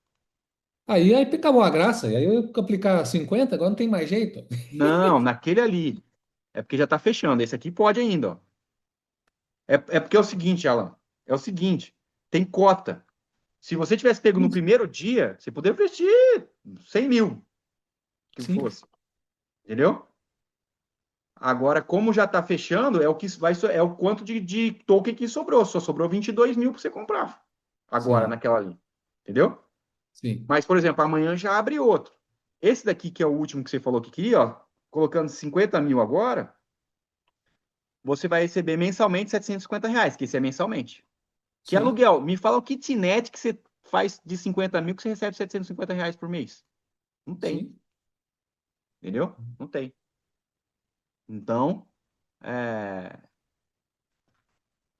Aí acabou a graça. E aí eu aplicar 50, agora não tem mais jeito. Não, naquele ali. É porque já está fechando. Esse aqui pode ainda, ó. É porque é o seguinte, Alan. É o seguinte, tem cota. Se você tivesse pego no primeiro dia, você poderia investir 100.000, que Sim, fosse. Entendeu? Agora, como já está fechando, é o quanto de token que sobrou. Só sobrou 22.000 para você comprar. Agora, sim, naquela ali. Entendeu? sim. Mas, por exemplo, amanhã já abre outro. Esse daqui, que é o último que você falou que queria, ó, colocando 50.000 agora, você vai receber mensalmente R$ 750, que esse é mensalmente. Que Sim, aluguel? Me fala o kitnet que você faz de 50.000 que você recebe R$ 750 por mês. Não tem. sim. Entendeu? Não tem. Então, é,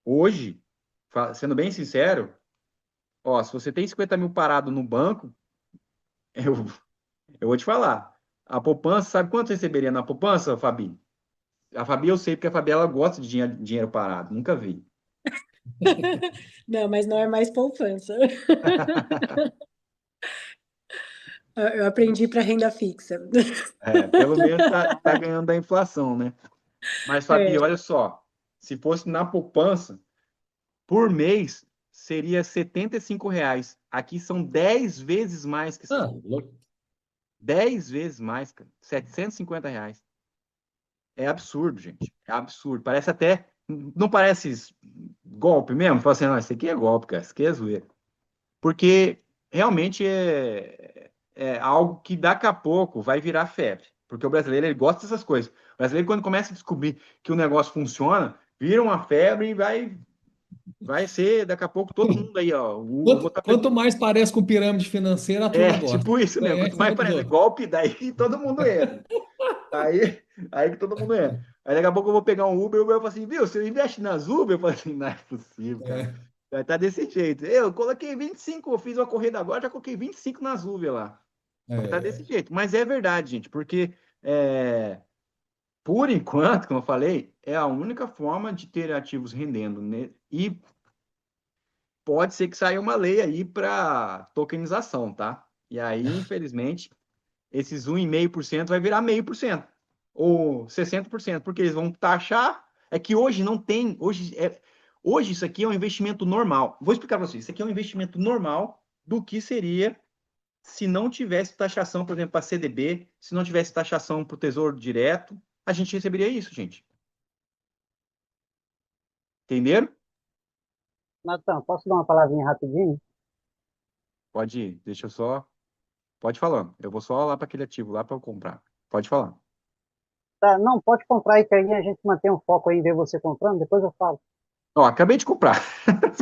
hoje, sendo bem sincero, ó, se você tem 50.000 parado no banco, eu, eu vou te falar. A poupança, sabe quanto receberia na poupança, Fabi? A Fabi eu sei, porque a Fabi ela gosta de dinheiro parado. Nunca vi. Não, mas não é mais poupança. Eu aprendi para renda fixa. Pelo menos tá ganhando da inflação, né? Mas, Fabi, É, olha só. Se fosse na poupança, por mês, seria R$ 75. Aqui são 10 vezes mais que isso Ah, aqui. louco. 10 vezes mais, cara. R$ 750. é absurdo, gente. É absurdo. Parece até. Não parece golpe mesmo? Fala assim, não, isso aqui é golpe, cara. Isso aqui é zoeira. Porque realmente é algo que daqui a pouco vai virar febre. Porque o brasileiro ele gosta dessas coisas. O brasileiro, quando começa a descobrir que o negócio funciona, vira uma febre e vai ser daqui a pouco todo mundo aí, ó. Vou Quanto, estar quanto mais parece com pirâmide financeira, a turma gosta. tipo isso mesmo. É, Quanto mais parece golpe, daí todo mundo entra. Aí que todo mundo entra. Aí daqui a pouco eu vou pegar um Uber, o Uber vai falar assim, viu, você investe nas Uber? Eu falo assim, não é possível, cara. é, Vai estar desse jeito. Eu coloquei 25, eu fiz uma corrida agora, já coloquei 25 nas Uber lá. Vai estar desse é. jeito. Mas é verdade, gente, porque por enquanto, como eu falei, é a única forma de ter ativos rendendo, né? E pode ser que saia uma lei aí para tokenização, tá? E aí, infelizmente, esses 1,5% vai virar 0,5%, ou 60%, porque eles vão taxar. É que hoje não tem, hoje isso aqui é um investimento normal. Vou explicar para vocês, isso aqui é um investimento normal do que seria se não tivesse taxação, por exemplo, para CDB, se não tivesse taxação para o Tesouro Direto, a gente receberia isso, gente. Entenderam? Natan, posso dar uma palavrinha rapidinho? Pode ir, deixa eu só. Pode falar. Eu vou só lá para aquele ativo lá para eu comprar. Pode falar. Tá, não, pode comprar aí, que aí a gente mantém um foco aí em ver você comprando, depois eu falo. Ó, acabei de comprar.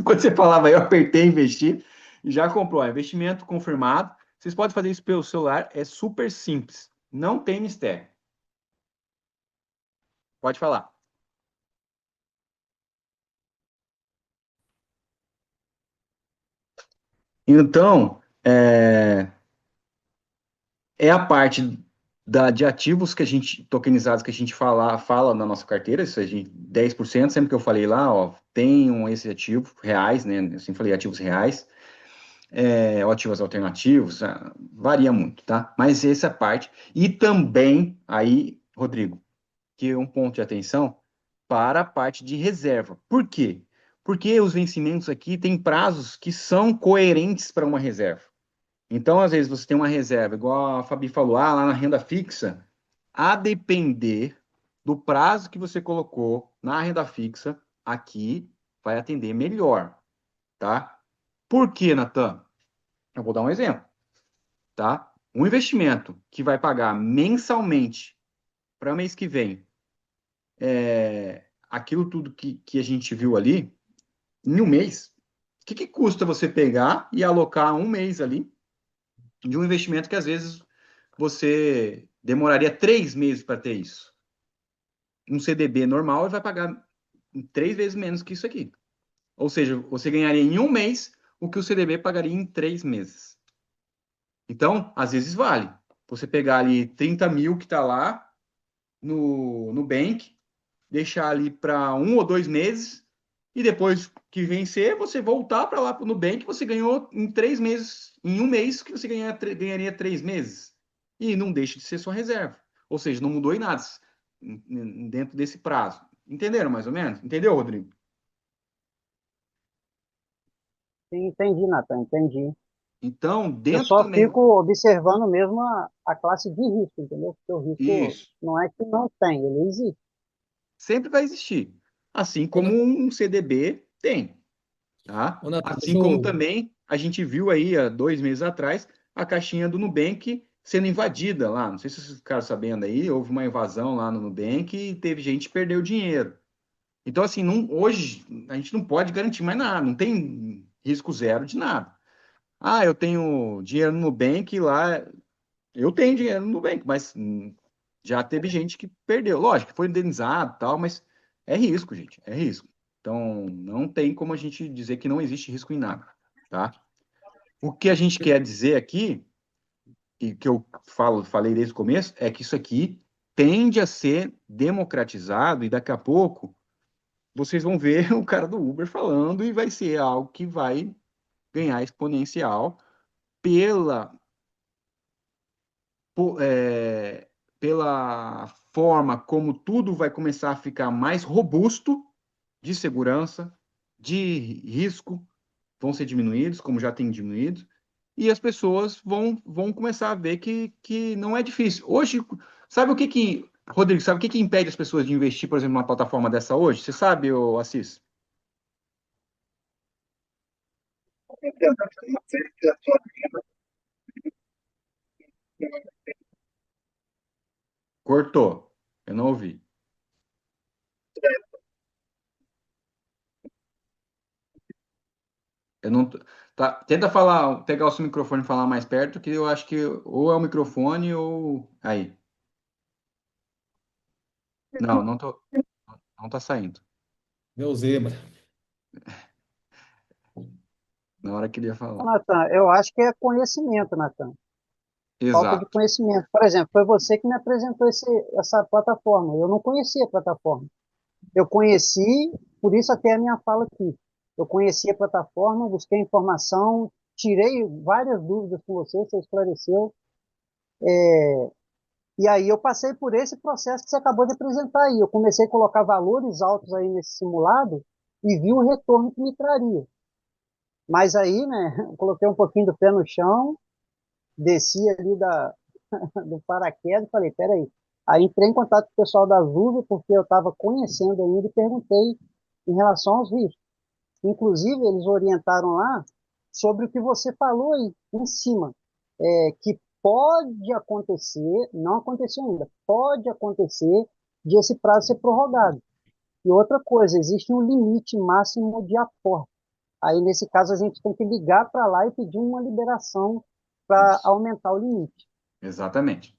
Quando você falava aí, eu apertei investir e já comprou. Ó, investimento confirmado. Vocês podem fazer isso pelo celular, é super simples. Não tem mistério. Pode falar. Então, é a parte de ativos que a gente, tokenizados que a gente fala na nossa carteira, isso a gente, 10%, sempre que eu falei lá, ó, tenham esse ativo, reais, né? Eu sempre falei ativos reais, ou ativos alternativos, varia muito, tá? Mas essa é parte. E também, aí, Rodrigo, que é um ponto de atenção para a parte de reserva. Por quê? Porque os vencimentos aqui têm prazos que são coerentes para uma reserva. Então, às vezes, você tem uma reserva, igual a Fabi falou, lá na renda fixa, a depender do prazo que você colocou na renda fixa, aqui vai atender melhor, tá? Por quê, Natan? Eu vou dar um exemplo, tá? Um investimento que vai pagar mensalmente para o mês que vem, aquilo tudo que a gente viu ali, em um mês, o que custa você pegar e alocar um mês ali de um investimento que às vezes você demoraria 3 meses para ter isso? Um CDB normal ele vai pagar 3 vezes menos que isso aqui. Ou seja, você ganharia em um mês o que o CDB pagaria em 3 meses. Então, às vezes vale. Você pegar ali 30 mil que está lá no Nubank, deixar ali para 1 ou 2 meses, e depois que vencer, você voltar para lá para o Nubank, você ganhou em 3 meses, em um mês que você ganharia 3 meses. E não deixa de ser sua reserva. Ou seja, não mudou em nada dentro desse prazo. Entenderam mais ou menos? Entendeu, Rodrigo? Sim, entendi, Natan, entendi. Então, Eu dentro só também. fico observando mesmo a classe de risco, entendeu? Porque o risco Isso. não é que não tem, ele existe. Sempre vai existir. Assim Ô, como um CDB tem. Tá? Nathan, Assim deixa como eu. também a gente viu aí há 2 meses atrás a caixinha do Nubank sendo invadida lá. Não sei se vocês ficaram sabendo aí, houve uma invasão lá no Nubank e teve gente que perdeu dinheiro. Então, assim, hoje a gente não pode garantir mais nada, não tem risco zero de nada. Ah, eu tenho dinheiro no Nubank e lá. Eu tenho dinheiro no Nubank, mas já teve gente que perdeu. Lógico, foi indenizado e tal, mas é risco, gente, é risco. Então, não tem como a gente dizer que não existe risco em nada, tá? O que a gente quer dizer aqui, e que eu falei desde o começo, é que isso aqui tende a ser democratizado e daqui a pouco vocês vão ver o cara do Uber falando e vai ser algo que vai ganhar exponencial pela po- é, pela forma como tudo vai começar a ficar mais robusto, de segurança, de risco, vão ser diminuídos, como já tem diminuído, e as pessoas vão começar a ver que não é difícil. Hoje, sabe o que Rodrigo, sabe o que que impede as pessoas de investir, por exemplo, numa plataforma dessa hoje? Você sabe, ô Assis? Cortou. Eu não ouvi. Eu não. Tá, tenta falar, pegar o seu microfone e falar mais perto, que eu acho que ou é o microfone ou. Aí. Não, não tá saindo. Meu zebra. Na hora que ele ia Ô, falar. Natan, eu acho que é conhecimento, Natan. Falta de Exato. conhecimento. Por exemplo, foi você que me apresentou essa plataforma. Eu não conhecia a plataforma. Eu conheci, por isso até a minha fala aqui. Eu conheci a plataforma, busquei informação, tirei várias dúvidas com você, você esclareceu. E aí eu passei por esse processo que você acabou de apresentar aí. Eu comecei a colocar valores altos aí nesse simulado e vi o retorno que me traria. Mas aí, né, eu coloquei um pouquinho do pé no chão, desci ali do paraquedas e falei, peraí. Aí entrei em contato com o pessoal da Zuva, porque eu estava conhecendo ainda e perguntei em relação aos riscos. Inclusive, eles orientaram lá sobre o que você falou aí em cima, que pode acontecer, não aconteceu ainda, pode acontecer de esse prazo ser prorrogado. E outra coisa, existe um limite máximo de aporte. Aí, nesse caso, a gente tem que ligar para lá e pedir uma liberação para Isso. aumentar o limite. Exatamente.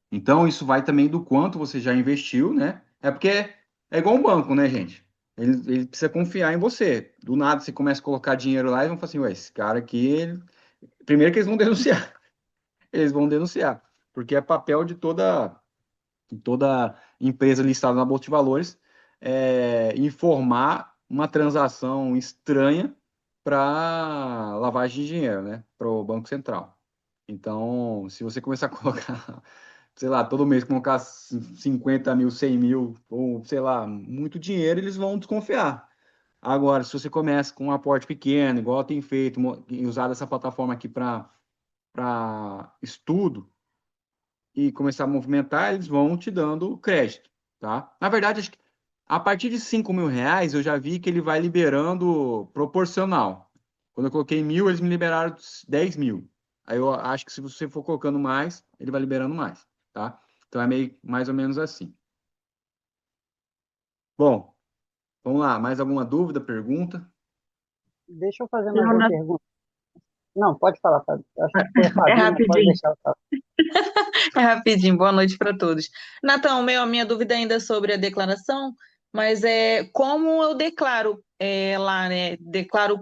Então, isso vai também do quanto você já investiu, né? É porque é igual um banco, né, gente? Ele precisa confiar em você. Do nada, você começa a colocar dinheiro lá e vão falar assim, ué, esse cara aqui, primeiro que eles vão denunciar. Eles vão denunciar. Porque é papel de toda empresa listada na Bolsa de Valores informar uma transação estranha para lavagem de dinheiro, né? Para o Banco Central. Então, se você começar a colocar sei lá, todo mês colocar 50 mil, 100 mil, ou sei lá, muito dinheiro, eles vão desconfiar. Agora, se você começa com um aporte pequeno, igual tem feito, e usado essa plataforma aqui para estudo, e começar a movimentar, eles vão te dando crédito, tá? Na verdade, acho que a partir de 5 mil reais, eu já vi que ele vai liberando proporcional. Quando eu coloquei 1.000, eles me liberaram 10 mil. Aí eu acho que se você for colocando mais, ele vai liberando mais, tá? Então é meio mais ou menos assim. Bom, vamos lá. Mais alguma dúvida, pergunta? Deixa eu fazer mais Não, uma pergunta. Não, pode falar, Fábio. Acho que foi a é Fabi, mas pode rapidinho, deixar eu falar. é rapidinho. Boa noite para todos. Natão, minha dúvida ainda é sobre a declaração, mas é como eu declaro lá, né? Declaro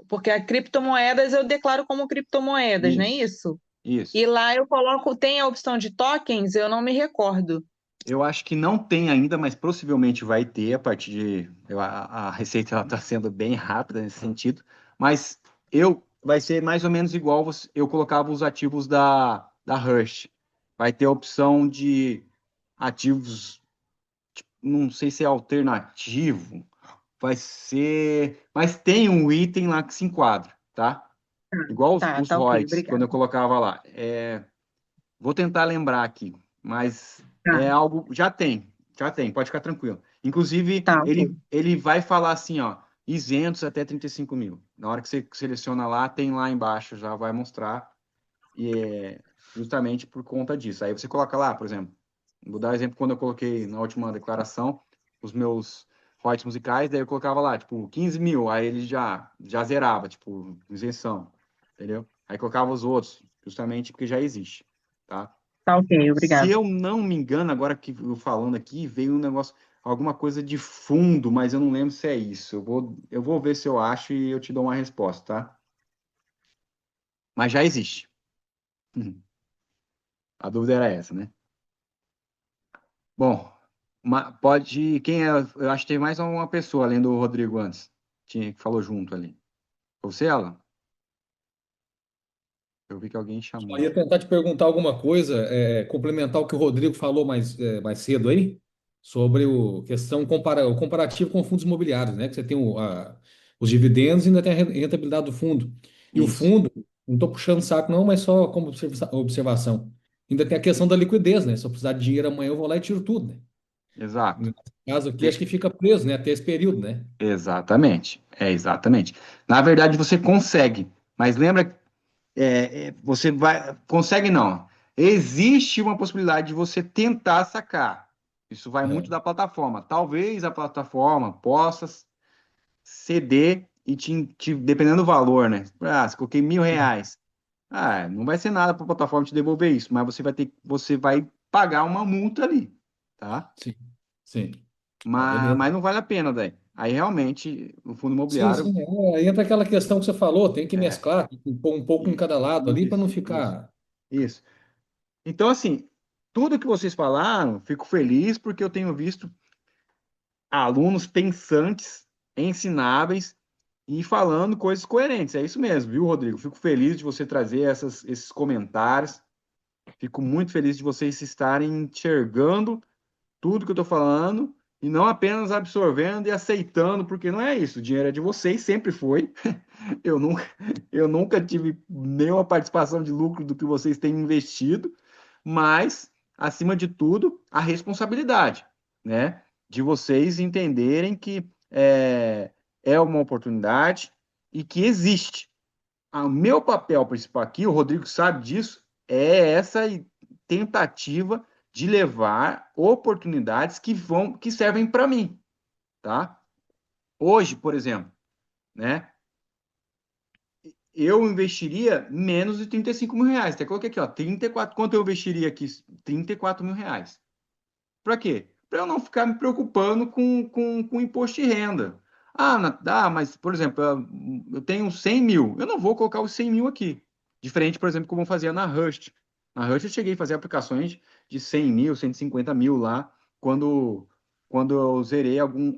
porque a criptomoedas eu declaro como criptomoedas, não é Isso, isso? isso. E lá eu coloco, tem a opção de tokens, eu não me recordo. Eu acho que não tem ainda, mas possivelmente vai ter a partir de. A receita está sendo bem rápida nesse sentido, mas vai ser mais ou menos igual eu colocava os ativos da Hearst. Vai ter a opção de ativos, não sei se é alternativo, vai ser. Mas tem um item lá que se enquadra, tá? Igual os Tá ok, ROITs, quando obrigada. eu colocava lá. Vou tentar lembrar aqui, mas Tá, é algo. Já tem, pode ficar tranquilo. Inclusive, tá, ok. ele vai falar assim, ó, isentos até 35 mil. Na hora que você seleciona lá, tem lá embaixo, já vai mostrar, e é justamente por conta disso. Aí você coloca lá, por exemplo, vou dar um exemplo quando eu coloquei na última declaração os meus royalties musicais, daí eu colocava lá, tipo, 15 mil, aí ele já zerava, tipo, isenção, entendeu? Aí colocava os outros, justamente porque já existe, tá? Tá ok, Se obrigada. eu não me engano, agora que eu falando aqui, veio um negócio, alguma coisa de fundo, mas eu não lembro se é isso. Eu vou ver se eu acho e eu te dou uma resposta, tá? Mas já existe. A dúvida era essa, né? Bom, pode. Quem é? Eu acho que tem mais uma pessoa além do Rodrigo antes. Que falou junto ali. Foi você, Alan? Eu vi que alguém Só chamou. ia tentar te perguntar alguma coisa, complementar o que o Rodrigo falou mais cedo aí, sobre o comparativo com fundos imobiliários, né? Que você tem os dividendos e ainda tem a rentabilidade do fundo. E o Isso. fundo, não estou puxando saco não, mas só como observação. ainda tem a questão da liquidez, né? Se eu precisar de dinheiro amanhã, eu vou lá e tiro tudo, né? Exato. No caso aqui, acho E- que fica preso, né? Até esse período, né? Exatamente. Exatamente. Na verdade, você consegue, mas lembra, você vai, consegue não. Existe uma possibilidade de você tentar sacar. Isso vai muito Aham. da plataforma. Talvez a plataforma possa ceder e dependendo do valor, né? Ah, se coloquei R$ 1.000. Ah, não vai ser nada para a plataforma te devolver isso, mas você vai pagar uma multa ali, tá? Sim, sim. Não, Mas, beleza. não vale a pena, daí. Aí realmente o fundo Sim, imobiliário sim. Aí entra aquela questão que você falou, tem que é mesclar, tem que pôr um pouco em i- cada lado ali para não isso, ficar. isso. Então, assim, tudo que vocês falaram, fico feliz porque eu tenho visto alunos pensantes, ensináveis e falando coisas coerentes. É isso mesmo, viu, Rodrigo? Fico feliz de você trazer esses comentários. Fico muito feliz de vocês estarem enxergando tudo que eu estou falando e não apenas absorvendo e aceitando, porque não é isso. O dinheiro é de vocês, sempre foi. Eu nunca, eu nunca tive nenhuma participação de lucro do que vocês têm investido, mas, acima de tudo, a responsabilidade, né? De vocês entenderem que é uma oportunidade e que existe. O meu papel principal aqui, o Rodrigo sabe disso, é essa tentativa de levar oportunidades que servem para mim, tá? Hoje, por exemplo, né? Eu investiria menos de R$ 35.000. Até coloquei aqui, ó, 34. Quanto eu investiria aqui? R$ 34.000. Para quê? Para eu não ficar me preocupando com imposto de renda. Mas, por exemplo, eu tenho 100 mil. Eu não vou colocar os 100 mil aqui. Diferente, por exemplo, como eu fazia na Rush. Na Rush eu cheguei a fazer aplicações de 100 mil, 150 mil lá, quando eu zerei alguns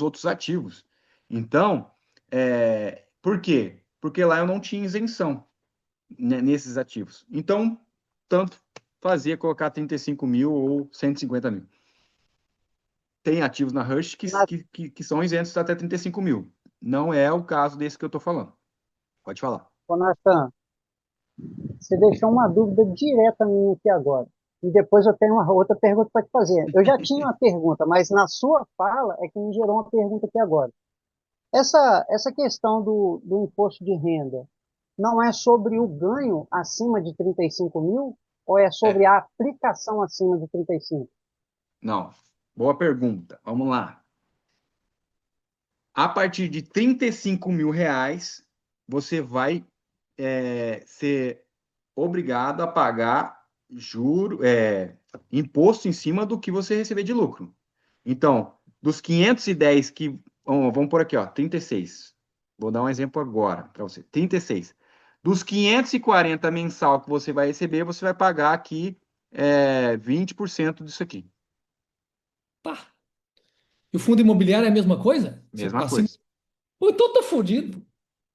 outros ativos. Então, por quê? Porque lá eu não tinha isenção, né, nesses ativos. Então, tanto fazia colocar 35 mil ou 150 mil. Tem ativos na Rush Na- que são isentos até 35 mil. Não é o caso desse que eu estou falando. Pode falar. Ô, Natan, você deixou uma dúvida direta minha aqui agora. E depois eu tenho uma outra pergunta para te fazer. Eu já tinha uma pergunta, mas na sua fala é que me gerou uma pergunta aqui agora. Essa questão do imposto de renda não é sobre o ganho acima de 35 mil ou é sobre É, a aplicação acima de 35? não. Boa pergunta. Vamos lá. A partir de R$ 35.000, você vai ser obrigado a pagar imposto em cima do que você receber de lucro. Então, dos 510 vamos por aqui, ó, 36. Vou dar um exemplo agora para você. 36. Dos 540 mensal que você vai receber, você vai pagar aqui 20% disso aqui. Pá. E o fundo imobiliário é a mesma coisa? Mesma Assim, coisa. pô, então tô fodido.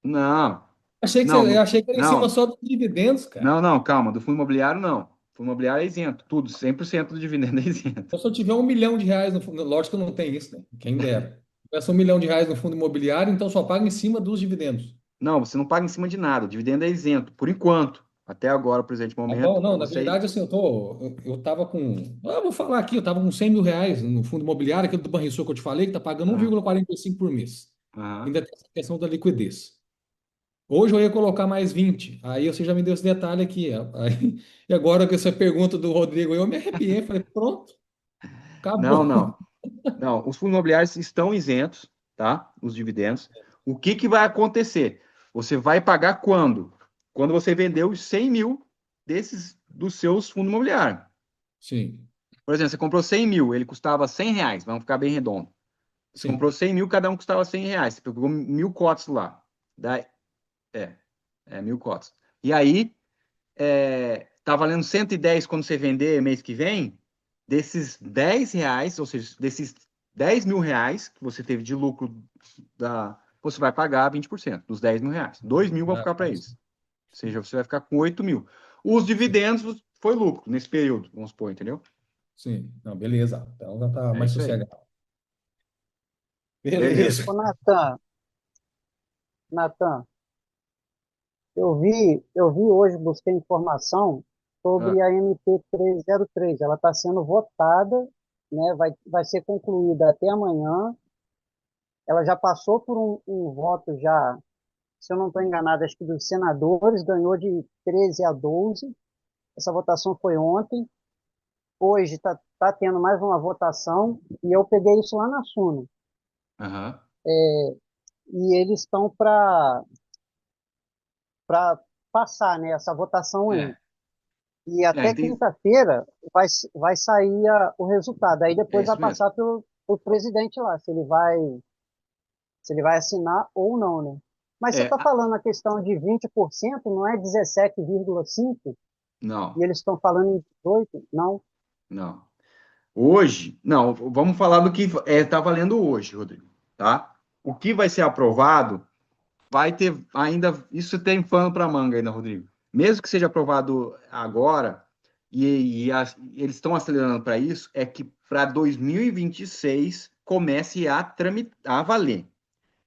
Não, Eu não, achei que era em cima não, só dos dividendos, cara. não, calma. Do fundo imobiliário, não. Fundo imobiliário é isento. Tudo, 100% do dividendo é isento. Então, se eu tiver R$ 1 milhão no fundo, lógico que não tem isso, né? Quem dera. Se tivesse R$ 1 milhão no fundo imobiliário, então só paga em cima dos dividendos. Não, você não paga em cima de nada. O dividendo é isento, por enquanto. Até agora, o presente Tá bom, momento, não, na você. verdade, assim, eu tava com, vou falar aqui, eu tava com R$ 100 mil no fundo imobiliário, aquele do Banrisul que eu te falei, que tá pagando Ah, 1,45 por mês. aham. Ainda tem essa questão da liquidez. Hoje eu ia colocar mais 20. Aí você já me deu esse detalhe aqui. Ó. E agora com essa pergunta do Rodrigo, eu me arrepiei. Falei, pronto, Não, acabou. não. Não, os fundos imobiliários estão isentos, tá? Os dividendos. O que que vai acontecer? Você vai pagar quando? Quando você vender os 100 mil dos seus fundos imobiliários. Sim, Por exemplo, você comprou 100 mil, ele custava R$ 100, vamos ficar bem redondo. Você comprou sim. 100 mil, cada um custava R$ 100. Você pegou 1.000 cotas lá. Daí, é, 1.000 cotas. E aí, tá valendo 110 quando você vender mês que vem, desses R$ 10, ou seja, desses R$ 10.000 que você teve de lucro, você vai pagar 20% dos R$ 10.000. 2.000 vão Ah, ficar para eles. Ou seja, você vai ficar com 8.000. Os sim, dividendos foi lucro nesse período, vamos supor, entendeu? sim. Não, beleza. Então já tá É mais isso aí. sossegado. Beleza. Beleza. Ô, Natan, Eu vi hoje, busquei informação Ah, sobre a MP 303. Ela está sendo votada, né? Vai ser concluída até amanhã. Ela já passou por um voto já, se eu não estou enganado, acho que dos senadores, ganhou de 13 a 12. Essa votação foi ontem. Hoje tá tendo mais uma votação e eu peguei isso lá na Suno. aham. E eles estão para passar, né, essa votação aí. É, E até tem, quinta-feira vai sair o resultado. Aí é depois vai isso mesmo. passar pro presidente lá, se ele vai assinar ou não, né? Mas você É, está falando a questão de 20%, não é 17,5%? não, E eles estão falando em 18%? Não. não. Hoje, não, vamos falar do que está valendo hoje, Rodrigo, tá? O que vai ser aprovado vai ter ainda, isso tem pano para manga ainda, Rodrigo. Mesmo que seja aprovado agora, eles estão acelerando para isso, é que para 2026 comece a tramitar, a valer.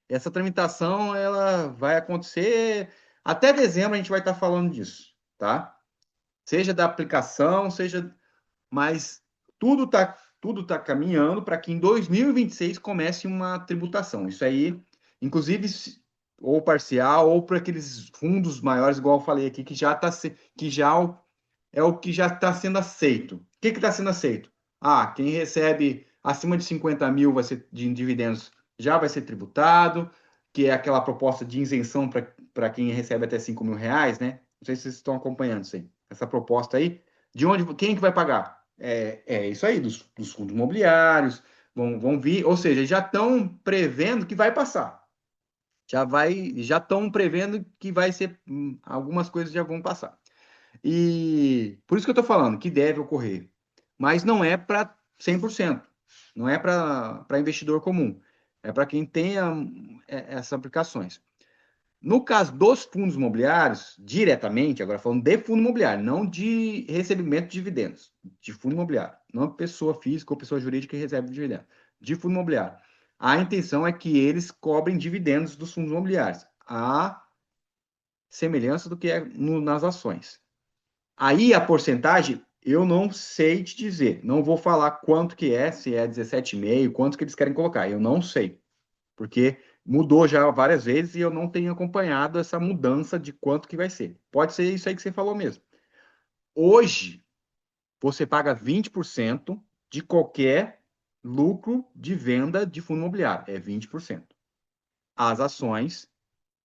Essa tramitação, ela vai acontecer até dezembro, a gente vai estar falando disso, tá? Seja da aplicação, seja, mas tudo tá caminhando para que em 2026 comece uma tributação. Isso aí, inclusive, ou parcial, ou para aqueles fundos maiores, igual eu falei aqui, que já é o que já está sendo aceito. O que está sendo aceito? Ah, quem recebe acima de 50 mil de dividendos já vai ser tributado, que é aquela proposta de isenção para quem recebe até 5 mil reais, né? Não sei se vocês estão acompanhando isso aí. Essa proposta aí, quem que vai pagar? É isso aí, dos fundos imobiliários, vão vir, ou seja, já estão prevendo que vai passar. Já estão prevendo que vai ser, algumas coisas já vão passar. E por isso que eu estou falando que deve ocorrer. Mas não é para 100%. Não é para investidor comum. É para quem tenha essas aplicações. No caso dos fundos imobiliários, diretamente, agora falando de fundo imobiliário, não de recebimento de dividendos, de fundo imobiliário, não pessoa física ou pessoa jurídica que recebe dividendo, de fundo imobiliário. A intenção é que eles cobrem dividendos dos fundos imobiliários, a semelhança do que é nas ações. Aí a porcentagem, eu não sei te dizer, não vou falar quanto que é, se é 17,5, quanto que eles querem colocar, eu não sei, porque mudou já várias vezes e eu não tenho acompanhado essa mudança de quanto que vai ser. Pode ser isso aí que você falou mesmo. Hoje, você paga 20% de qualquer lucro de venda de fundo imobiliário, é 20%. As ações,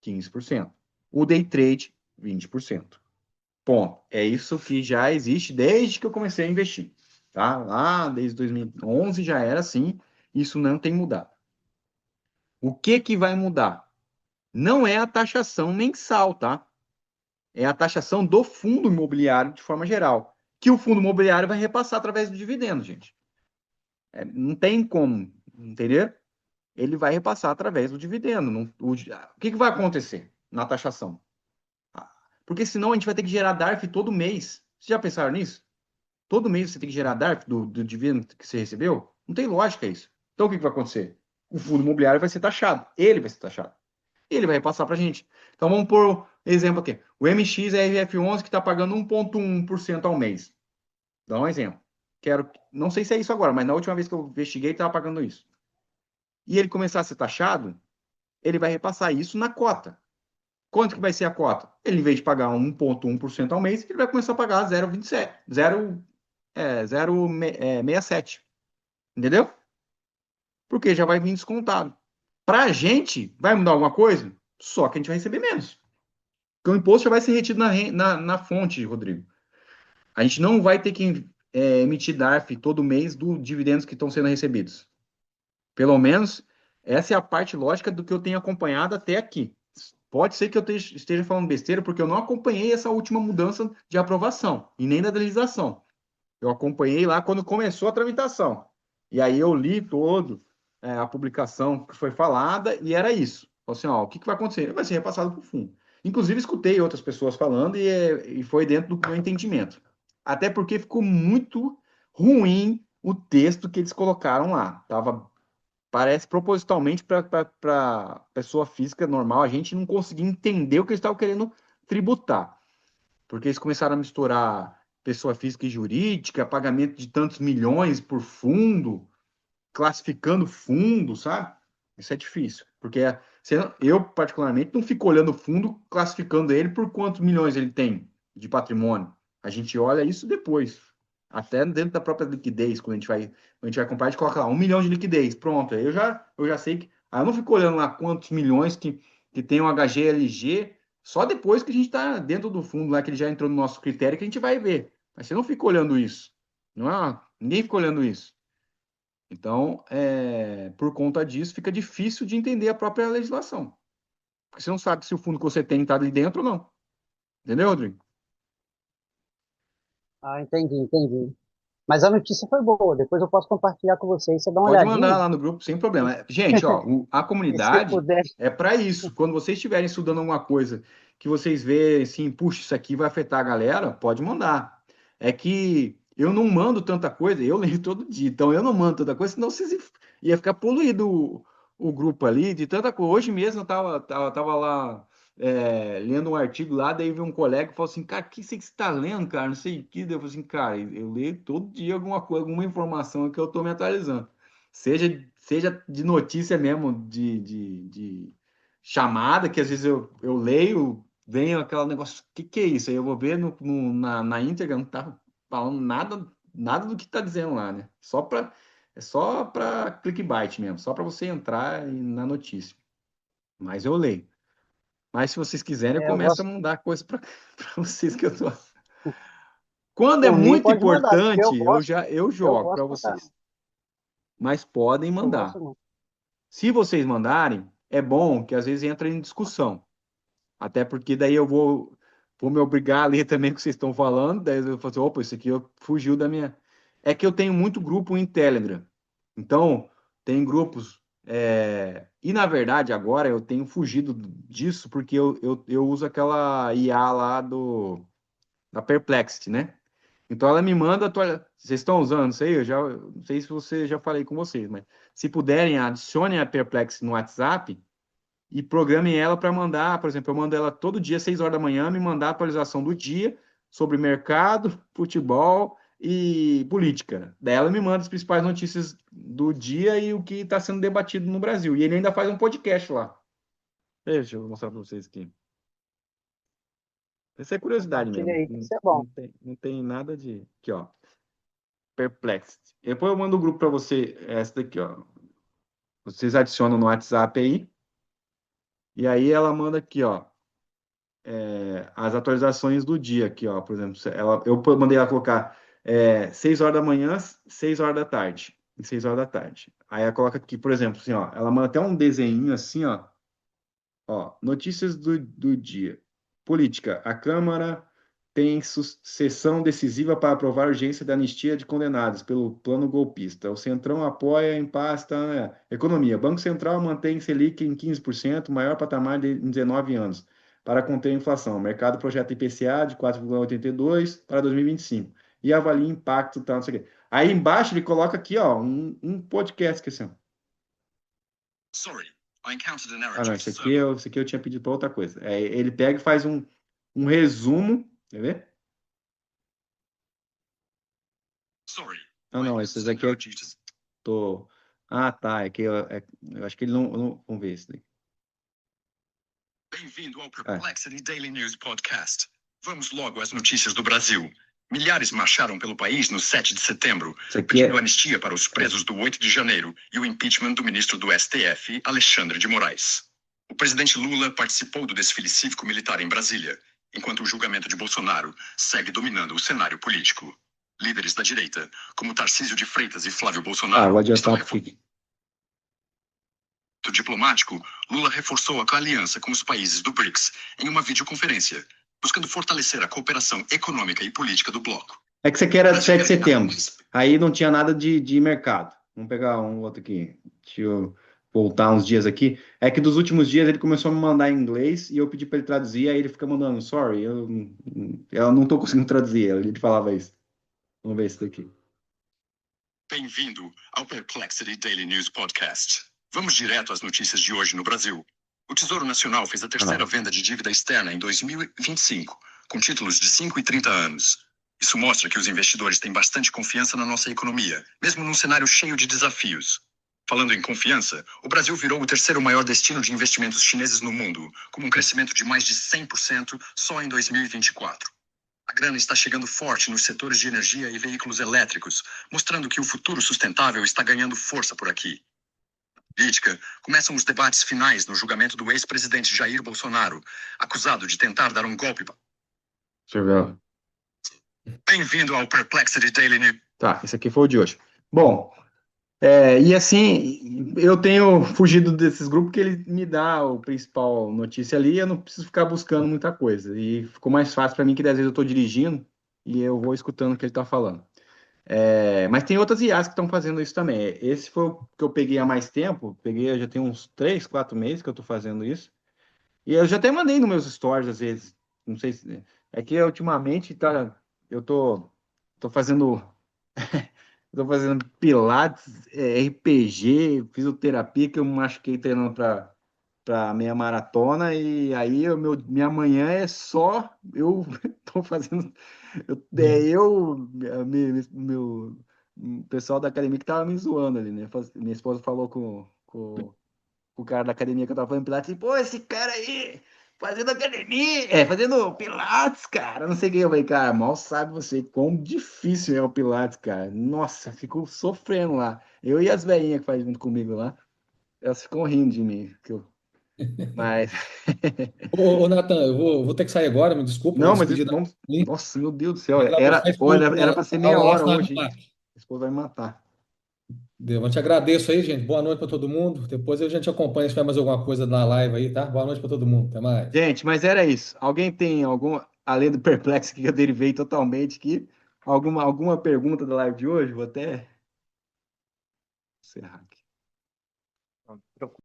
15%. O day trade, 20%. Ponto. É isso que já existe desde que eu comecei a investir. Tá? Lá desde 2011 já era assim, isso não tem mudado. O que que vai mudar? Não é a taxação mensal, tá? É a taxação do fundo imobiliário de forma geral, que o fundo imobiliário vai repassar através do dividendo, gente. Não tem como, entendeu? Ele vai repassar através do dividendo. O que que vai acontecer na taxação? Porque senão a gente vai ter que gerar DARF todo mês. Vocês já pensaram nisso? Todo mês você tem que gerar DARF do dividendo que você recebeu? Não tem lógica isso. Então o que que vai acontecer? O fundo imobiliário vai ser taxado. Ele vai ser taxado. Ele vai repassar para a gente. Então vamos por exemplo aqui. O MXRF11 que está pagando 1,1% ao mês. Dá um exemplo. Não sei se é isso agora, mas na última vez que eu investiguei, estava pagando isso. E ele começar a ser taxado, ele vai repassar isso na cota. Quanto que vai ser a cota? Ele, em vez de pagar 1,1% ao mês, ele vai começar a pagar 0,27, 0,67. Entendeu? Porque já vai vir descontado. Para a gente, vai mudar alguma coisa? Só que a gente vai receber menos. Porque o imposto já vai ser retido na fonte, Rodrigo. A gente não vai ter que emitir DARF todo mês dos dividendos que estão sendo recebidos. Pelo menos, essa é a parte lógica do que eu tenho acompanhado até aqui. Pode ser que eu esteja falando besteira, porque eu não acompanhei essa última mudança de aprovação e nem da legislação. Eu acompanhei lá quando começou a tramitação. E aí eu li a publicação que foi falada e era isso. Falei assim, ó, o que vai acontecer? Vai ser repassado para o fundo. Inclusive, escutei outras pessoas falando e foi dentro do meu entendimento. Até porque ficou muito ruim o texto que eles colocaram lá. Parece propositalmente para pessoa física normal, a gente não conseguia entender o que eles estavam querendo tributar. Porque eles começaram a misturar pessoa física e jurídica, pagamento de tantos milhões por fundo, classificando fundo, sabe? Isso é difícil, porque eu, particularmente, não fico olhando o fundo, classificando ele por quantos milhões ele tem de patrimônio. A gente olha isso depois, até dentro da própria liquidez, quando a gente vai comprar, a gente coloca lá 1 milhão de liquidez, pronto. Aí eu já sei que. Aí eu não fico olhando lá quantos milhões que tem um HGLG, só depois que a gente está dentro do fundo lá, que ele já entrou no nosso critério, que a gente vai ver. Mas você não fica olhando isso. Não é? Ninguém fica olhando isso. Então, por conta disso, fica difícil de entender a própria legislação. Porque você não sabe se o fundo que você tem está ali dentro ou não. Entendeu, Rodrigo? Ah, entendi. Mas a notícia foi boa. Depois eu posso compartilhar com vocês. Você dá uma Pode mandar olhadinha. lá no grupo, sem problema. Gente, ó, a E se comunidade puder. é para isso. Quando vocês estiverem estudando alguma coisa que vocês veem assim, puxa, isso aqui vai afetar a galera, pode mandar. É que eu não mando tanta coisa, eu leio todo dia, então eu não mando tanta coisa, senão vocês ia ficar poluído o grupo ali de tanta coisa. Hoje mesmo eu tava lá lendo um artigo lá, daí veio um colega e falou assim, cara, o que você está lendo, cara? Não sei o que. Daí eu falei assim, cara, eu leio todo dia alguma coisa, alguma informação que eu estou me atualizando. Seja de notícia mesmo, de chamada, que às vezes eu leio, vem aquele negócio, o que é isso? Aí eu vou ver na íntegra, não tá falando nada do que tá dizendo lá, né? É só para clickbait mesmo, só para você entrar na notícia. Mas eu leio. Mas se vocês quiserem, eu Eu começo a gosto. mandar coisa para vocês que eu tô. Quando é Por mim, muito pode mandar, porque importante, eu eu jogo para gosto pra caramba. vocês. Mas podem Eu gosto mandar. muito. Se vocês mandarem, é bom que às vezes entra em discussão. Até porque daí eu vou me obrigar a ler também o que vocês estão falando. Daí eu vou fazer, opa, isso aqui fugiu da minha. É que eu tenho muito grupo em Telegram. Então, tem grupos. E na verdade, agora eu tenho fugido disso porque eu uso aquela IA lá da Perplexity, né? Então ela me manda Vocês estão usando isso aí? Não sei se você já falei com vocês, mas se puderem, adicionem a Perplexity no WhatsApp e programem ela para mandar, por exemplo, eu mando ela todo dia, 6 horas da manhã, me mandar a atualização do dia sobre mercado, futebol e política. Daí ela me manda as principais notícias do dia e o que está sendo debatido no Brasil. E ele ainda faz um podcast lá. Deixa eu mostrar para vocês aqui. Essa é curiosidade Compartilha mesmo. aí, que isso é bom. Não tem nada de. Aqui, ó. Perplexity. Depois eu mando o grupo para você, essa daqui, ó. Vocês adicionam no WhatsApp aí. E aí ela manda aqui, ó. As atualizações do dia aqui, ó. Por exemplo, eu mandei ela colocar 6 horas da manhã, 6 horas da tarde. E 6 horas da tarde. Aí ela coloca aqui, por exemplo, assim, ó. Ela manda até um desenho assim, ó. Ó, notícias do dia. Política. A Câmara tem sessão decisiva para aprovar a urgência da anistia de condenados pelo plano golpista. O Centrão apoia em pasta. Economia. Banco Central mantém Selic em 15%, maior patamar em 19 anos, para conter a inflação. O mercado projeta IPCA de 4,82 para 2025 e avalia impacto, tal, não sei o quê. Aí embaixo ele coloca aqui, ó, um podcast que assim, ó. Ah, não, esse aqui eu tinha pedido para outra coisa. Ele pega e faz um resumo, quer ver? Ah, não, esses aqui é tô. Ah, tá, eu acho que ele não. Vamos ver esse daí. Bem-vindo ao Perplexity Daily News Podcast. Vamos logo às notícias do Brasil. Milhares marcharam pelo país no 7 de setembro, pedindo anistia para os presos do 8 de janeiro e o impeachment do ministro do STF, Alexandre de Moraes. O presidente Lula participou do desfile cívico-militar em Brasília, enquanto o julgamento de Bolsonaro segue dominando o cenário político. Líderes da direita, como Tarcísio de Freitas e Flávio Bolsonaro, estão reforçando. Do diplomático, Lula reforçou a aliança com os países do BRICS em uma videoconferência, buscando fortalecer a cooperação econômica e política do bloco. É que você quer era 7 de setembro. Aí não tinha nada de mercado. Vamos pegar um outro aqui. Deixa eu voltar uns dias aqui. É que dos últimos dias ele começou a me mandar em inglês e eu pedi para ele traduzir, aí ele fica mandando, sorry, eu não estou conseguindo traduzir. Ele falava isso. Vamos ver isso daqui. Bem-vindo ao Perplexity Daily News Podcast. Vamos direto às notícias de hoje no Brasil. O Tesouro Nacional fez a terceira venda de dívida externa em 2025, com títulos de 5 e 30 anos. Isso mostra que os investidores têm bastante confiança na nossa economia, mesmo num cenário cheio de desafios. Falando em confiança, o Brasil virou o terceiro maior destino de investimentos chineses no mundo, com um crescimento de mais de 100% só em 2024. A grana está chegando forte nos setores de energia e veículos elétricos, mostrando que o futuro sustentável está ganhando força por aqui. Política, começam os debates finais no julgamento do ex-presidente Jair Bolsonaro, acusado de tentar dar um golpe. Deixa eu ver. Bem-vindo ao Perplexity Daily News. Tá, esse aqui foi o de hoje. Bom, e assim, eu tenho fugido desses grupos porque ele me dá o principal notícia ali, eu não preciso ficar buscando muita coisa. E ficou mais fácil para mim que às vezes eu estou dirigindo e eu vou escutando o que ele está falando. Mas tem outras IAs que estão fazendo isso também. Esse foi o que eu peguei há mais tempo, já tem uns 3, 4 meses que eu estou fazendo isso. E eu já até mandei nos meus stories às vezes. Não sei se. É que ultimamente eu tô fazendo. Estou fazendo pilates, RPG, fisioterapia, que eu me machuquei treinando para meia maratona, e aí minha manhã é só eu estou fazendo. O pessoal da academia que tava me zoando ali, né? Minha esposa falou com o cara da academia que eu tava fazendo pilates, assim, pô, esse cara aí fazendo academia, fazendo pilates, cara, não sei o que. Eu falei, cara, mal sabe você quão difícil é o pilates, cara. Nossa, fico sofrendo lá. Eu e as velhinhas que fazem junto comigo lá, elas ficam rindo de mim. Mas. Ô, Nathan, eu vou ter que sair agora, me desculpa, vou Não, mas despedir da vamos. hein? Nossa, meu Deus do céu. Vai lá buscar a esposa Era para ser meia lá hora na hoje, hein? Parque. A esposa vai me matar. Eu te agradeço aí, gente. Boa noite para todo mundo. Depois a gente acompanha se tiver mais alguma coisa na live aí, tá? Boa noite para todo mundo. Até mais. Gente, mas era isso. Alguém tem além do perplexo que eu derivei totalmente aqui, alguma pergunta da live de hoje? Vou até encerrar aqui.